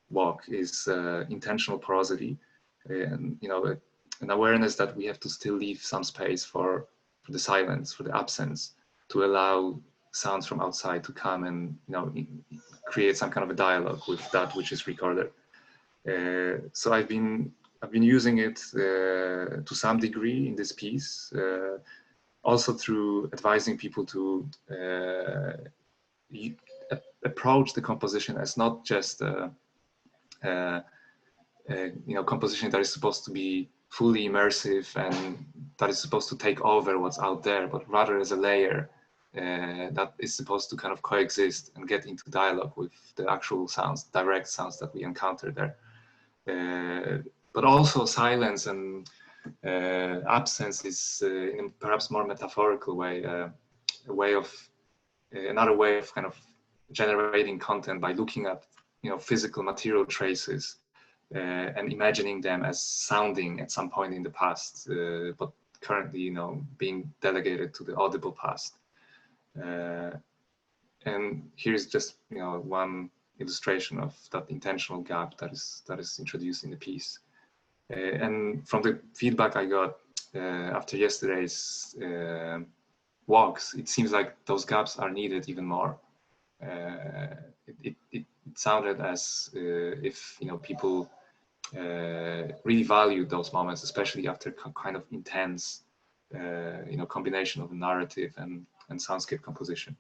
walk is intentional porosity, and an awareness that we have to still leave some space for the silence, for the absence, to allow sounds from outside to come and create some kind of a dialogue with that which is recorded. So I've been using it to some degree in this piece, also through advising people to approach the composition as not just composition that is supposed to be fully immersive and that is supposed to take over what's out there, but rather as a layer that is supposed to kind of coexist and get into dialogue with the actual sounds, direct sounds that we encounter there. But also silence and absence is, in perhaps more metaphorical way, another way of kind of generating content by looking at physical material traces and imagining them as sounding at some point in the past, but currently being delegated to the audible past. And here's just one illustration of that intentional gap that is introduced in the piece. And from the feedback I got after yesterday's walks, it seems like those gaps are needed even more. It sounded as if people really valued those moments, especially after kind of intense combination of narrative and soundscape composition.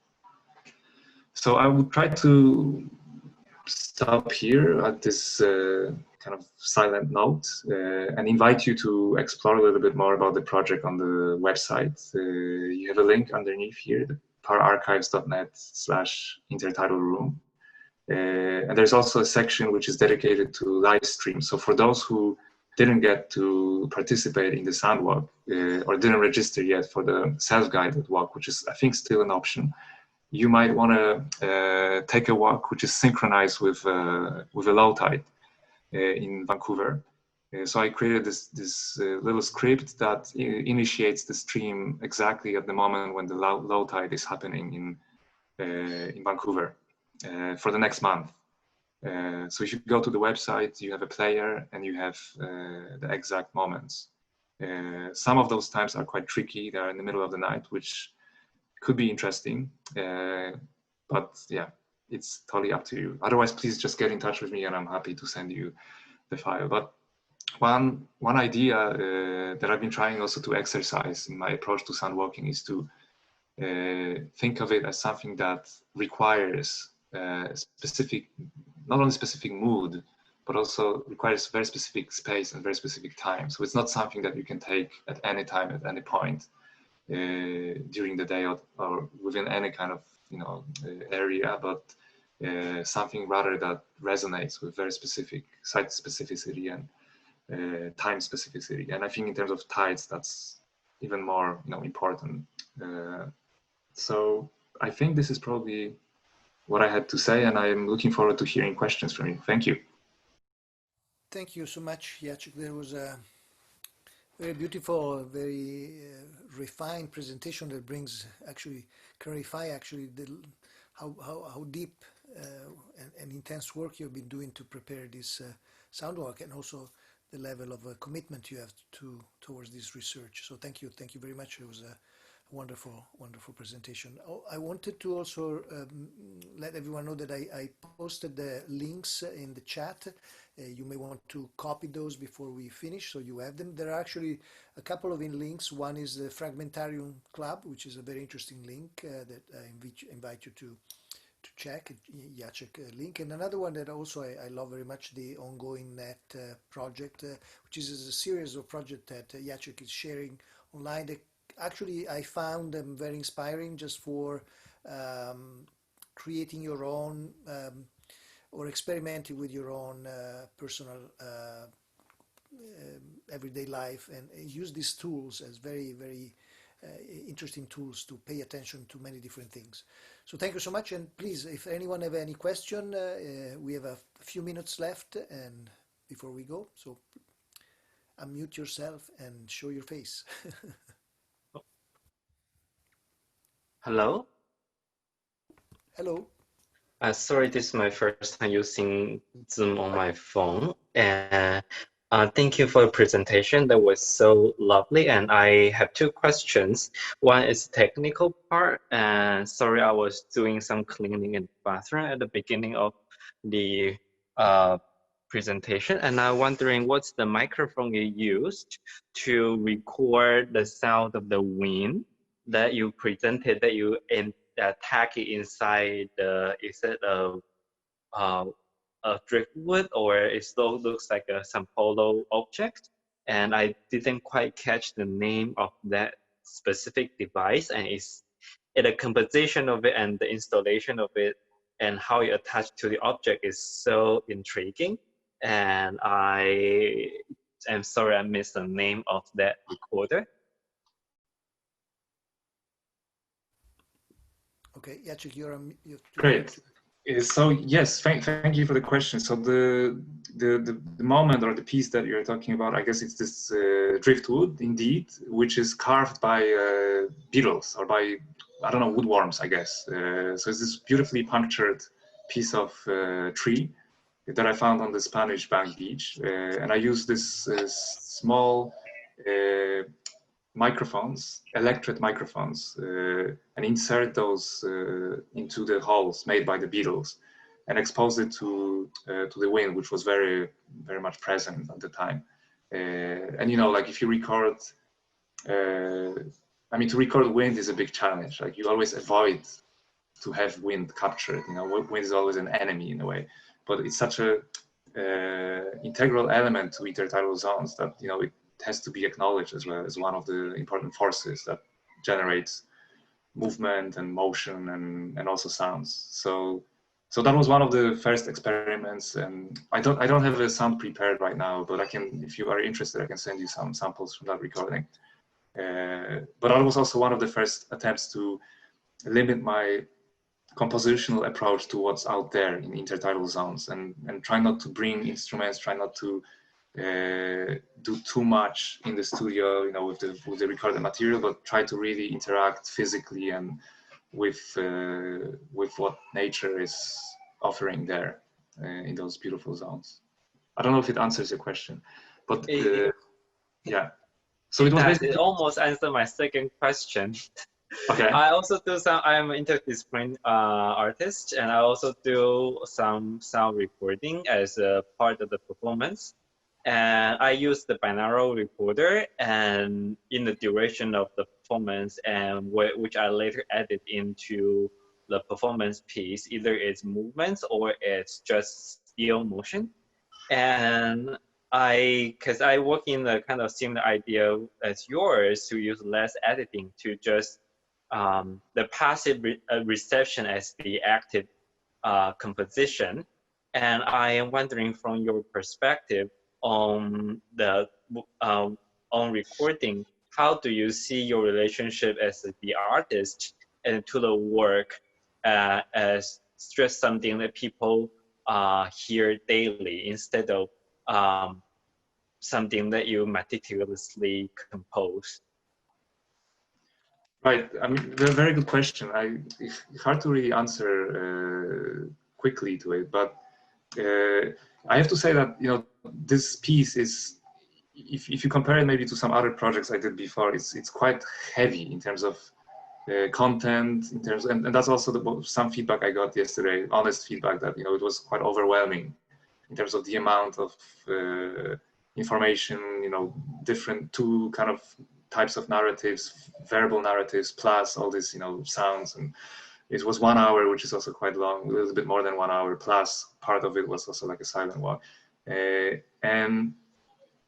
So I would try to stop here at this kind of silent note and invite you to explore a little bit more about the project on the website. You have a link underneath here, the powerarchives.net/intertidal room. And there's also a section which is dedicated to live stream. So for those who didn't get to participate in the soundwalk or didn't register yet for the self-guided walk, which is I think still an option, you might want to take a walk which is synchronized with a low tide in Vancouver. So I created this little script that initiates the stream exactly at the moment when the low tide is happening in Vancouver for the next month. So if you go to the website, you have a player and you have the exact moments. Some of those times are quite tricky. They're in the middle of the night, which could be interesting, but yeah, it's totally up to you. Otherwise, please just get in touch with me and I'm happy to send you the file. But one idea that I've been trying also to exercise in my approach to soundwalking is to think of it as something that requires specific, not only specific mood, but also requires very specific space and very specific time. So it's not something that you can take at any time, at any point during the day or within any kind of area, but something rather that resonates with very specific site specificity and time specificity. And I think in terms of tides, that's even more important. So I think this is probably what I had to say, and I'm looking forward to hearing questions from you. Thank you. Thank you so much, Jacek. There was a Very beautiful, very refined presentation that brings actually clarify actually how deep and intense work you've been doing to prepare this sound work, and also the level of commitment you have towards this research. So thank you very much. It was a wonderful presentation. Oh, I wanted to also let everyone know that I posted the links in the chat. You may want to copy those before we finish, so you have them. There are actually a couple of links. One is the Fragmentarium Club, which is a very interesting link that I invite you to check, Jacek link. And another one that also I love very much, the ongoing net project, which is a series of projects that Jacek is sharing online. That actually I found them very inspiring, just for creating your own or experimenting with your own personal everyday life, and use these tools as very interesting tools to pay attention to many different things. So thank you so much, and please, if anyone have any question, we have a few minutes left and before we go, so unmute yourself and show your face. Hello? Hello. Sorry, this is my first time using Zoom on my phone. And thank you for the presentation. That was so lovely. And I have two questions. One is technical part. And sorry, I was doing some cleaning in the bathroom at the beginning of the presentation. And I'm wondering, what's the microphone you used to record the sound of the wind that you presented, that you tack it inside the, is it a driftwood, or it still looks like some polo object? And I didn't quite catch the name of that specific device, and it's the composition of it and the installation of it and how you attach to the object is so intriguing. And I am sorry I missed the name of that recorder. Okay, Jacek, you're Great. So yes, thank you for the question. So the moment or the piece that you're talking about, I guess it's this driftwood, indeed, which is carved by beetles or by, I don't know, woodworms, I guess. So it's this beautifully punctured piece of tree that I found on the Spanish Bank beach, and I use this small microphones, electret microphones, and insert those into the holes made by the beetles, and expose it to the wind, which was very much present at the time. And you know, like if you record, I mean, to record wind is a big challenge. Like you always avoid to have wind captured. You know, wind is always an enemy in a way, but it's such a integral element to intertidal zones that, you know, it has to be acknowledged as well as one of the important forces that generates movement and motion and also sounds. So that was one of the first experiments, and I don't have a sound prepared right now, but I can, if you are interested, I can send you some samples from that recording. But that was also one of the first attempts to limit my compositional approach to what's out there in intertidal zones, and try not to bring instruments, try not to do too much in the studio, you know, with the recorded material, but try to really interact physically and with what nature is offering there in those beautiful zones. I don't know if it answers your question, but yeah. So it was basically, it almost answered my second question. Okay. I also do I'm an interdisciplinary artist, and I also do some sound recording as a part of the performance. And I use the binaural recorder and in the duration of the performance, and which I later added into the performance piece, either it's movements or it's just still motion. And because I work in a kind of similar idea as yours, to use less editing, to just the passive reception as the active composition. And I am wondering, from your perspective on the on recording, how do you see your relationship as the artist and to the work as just something that people hear daily, instead of something that you meticulously compose? Right. I mean, very good question. It's hard to really answer quickly to it, but I have to say that, you know, this piece is, if you compare it maybe to some other projects I did before, it's quite heavy in terms of content, in terms, and that's also some feedback I got yesterday, honest feedback, that, you know, it was quite overwhelming in terms of the amount of information, you know, different two kind of types of narratives, verbal narratives, plus all this, you know, sounds. And it was 1 hour, which is also quite long, a little bit more than 1 hour, plus part of it was also like a silent one. And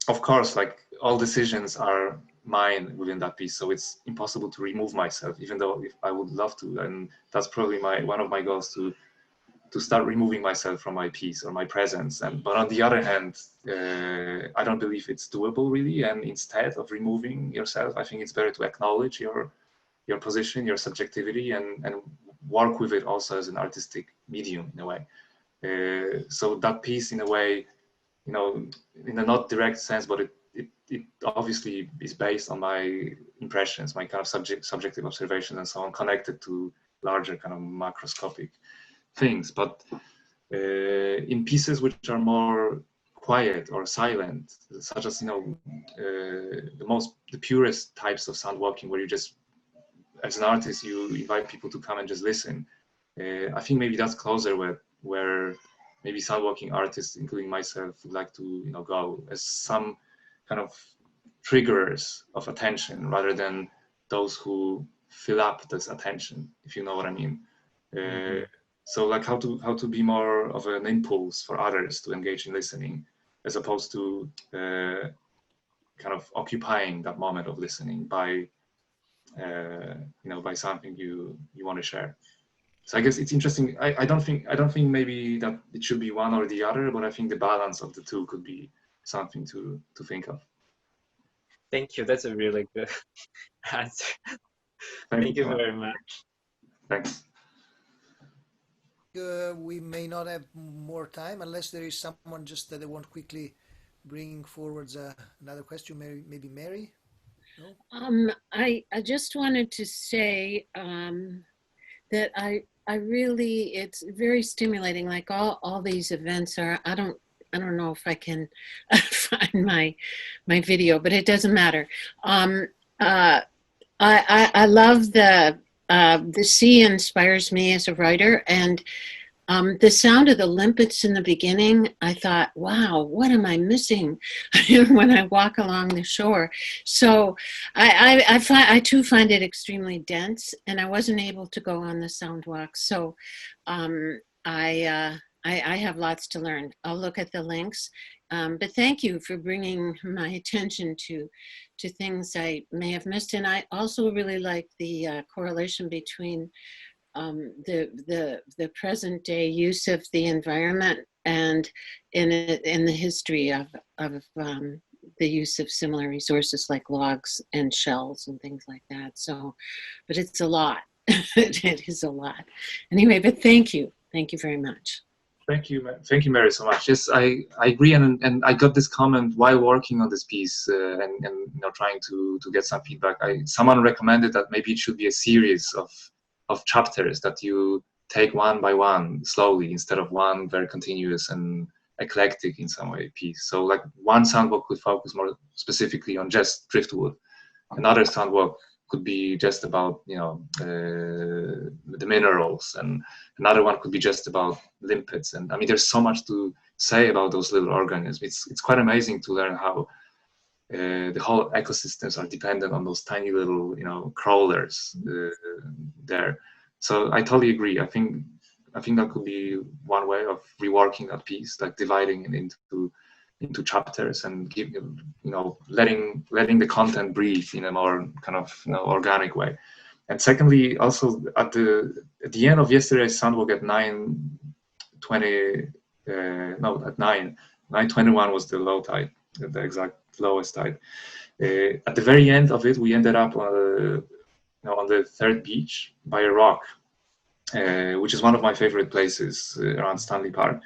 of course, like, all decisions are mine within that piece, so it's impossible to remove myself, even though if I would love to. And that's probably one of my goals, to start removing myself from my piece or my presence. But on the other hand, I don't believe it's doable really. And instead of removing yourself, I think it's better to acknowledge your position, your subjectivity, and work with it also as an artistic medium in a way. So that piece, in a way, you know, in a not direct sense, but it obviously is based on my impressions, my kind of subjective observations and so on, connected to larger kind of macroscopic things. But in pieces which are more quiet or silent, such as, you know, the purest types of sound walking, where you just, as an artist, you invite people to come and just listen. I think maybe that's closer where maybe sound walking artists, including myself, would like to, you know, go, as some kind of triggers of attention, rather than those who fill up this attention, if you know what I mean. So like how to be more of an impulse for others to engage in listening, as opposed to kind of occupying that moment of listening by you know, by something you want to share. So I guess it's interesting. I don't think maybe that it should be one or the other, but I think the balance of the two could be something to think of. Thank you. That's a really good answer. Thank you very much. Thanks. We may not have more time, unless there is someone just that they want quickly bring forward another question. Maybe Mary? No? I just wanted to say that I really, it's very stimulating. Like all these events are. I don't know if I can find my video, but it doesn't matter. I love the sea inspires me as a writer, and the sound of the limpets in the beginning, I thought, wow, what am I missing when I walk along the shore? So I too find it extremely dense, and I wasn't able to go on the sound walk. So I have lots to learn. I'll look at the links. But thank you for bringing my attention to things I may have missed. And I also really like the correlation between the present day use of the environment and in the history of the use of similar resources like logs and shells and things like that. So, but it's a lot. It is a lot. Anyway, but thank you very much. Thank you, Mary, so much. Yes, I agree, and I got this comment while working on this piece and you know, trying to get some feedback. Someone recommended that maybe it should be a series of chapters that you take one by one slowly, instead of one very continuous and eclectic in some way piece. So like one soundwalk could focus more specifically on just driftwood. Another soundwalk could be just about, you know, the minerals, and another one could be just about limpets. And I mean, there's so much to say about those little organisms. It's quite amazing to learn how the whole ecosystems are dependent on those tiny little, you know, crawlers there. So I totally agree. I think that could be one way of reworking that piece, like dividing it into chapters and you know, letting the content breathe in a more kind of, you know, organic way. And secondly, also at the end of yesterday's soundwalk at 9:20, at 9:21 was the low tide, the exact lowest tide. At the very end of it, we ended up on the third beach by a rock, which is one of my favorite places around Stanley Park.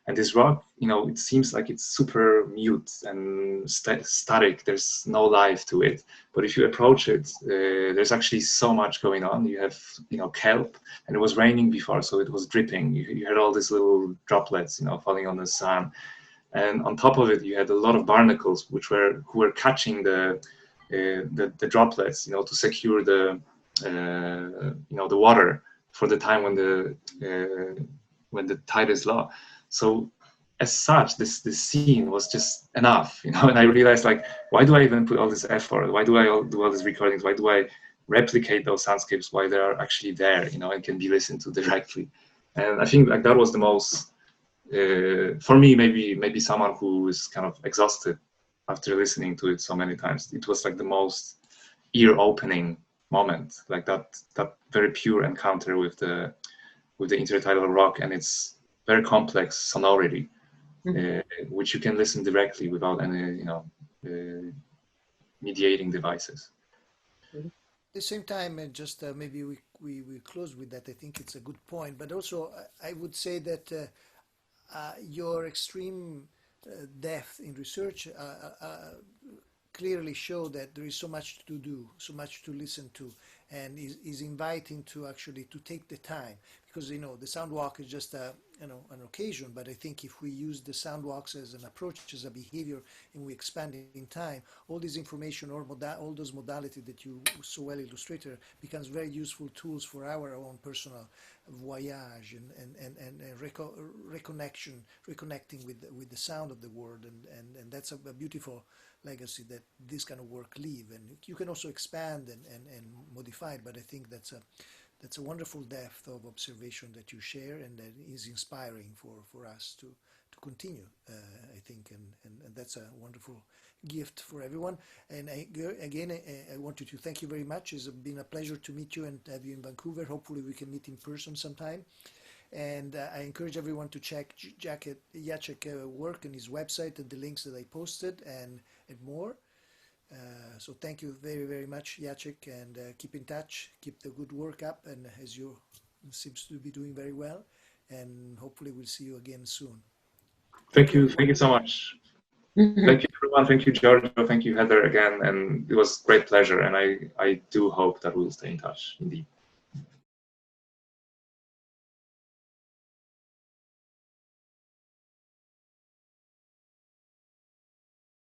And this rock, you know, it seems like it's super mute and static. There's no life to it. But if you approach it, there's actually so much going on. You have, you know, kelp, and it was raining before, so it was dripping. You had all these little droplets, you know, falling on the sun. And on top of it, you had a lot of barnacles, who were catching the droplets, you know, to secure the you know, the water for the time when the tide is low. So as such, this scene was just enough, you know. And I realized, like, why do I even put all this effort? Why do I do all these recordings? Why do I replicate those soundscapes? Why they are actually there, you know, and can be listened to directly? And I think like that was the most for me, maybe someone who is kind of exhausted after listening to it so many times. It was like the most ear-opening moment, like that very pure encounter with the intertidal rock and its very complex sonority, which you can listen directly without any, you know, mediating devices. At the same time, and just maybe we close with that. I think it's a good point, but also I would say that your extreme depth in research clearly show that there is so much to do, so much to listen to, and is inviting to actually to take the time, because, you know, the sound walk is just a, you know, an occasion, but I think if we use the sound walks as an approach, as a behavior, and we expand it in time, all this information or all those modalities that you so well illustrated becomes very useful tools for our own personal voyage and reconnecting with the sound of the world, and that's a beautiful legacy that this kind of work leave. And you can also expand and modify it, but I think that's a wonderful depth of observation that you share, and that is inspiring for us to continue, I think, and that's a wonderful gift for everyone. And again, I wanted to thank you very much. It's been a pleasure to meet you and have you in Vancouver. Hopefully we can meet in person sometime. And I encourage everyone to check Jacek's work and his website and the links that I posted and more. So thank you very, very much, Jacek, and keep in touch, keep the good work up, and as you seems to be doing very well, and hopefully we'll see you again soon. Thank you so much. Thank you, everyone. Thank you, Giorgio. Thank you, Heather, again, and it was a great pleasure, and I do hope that we'll stay in touch, indeed.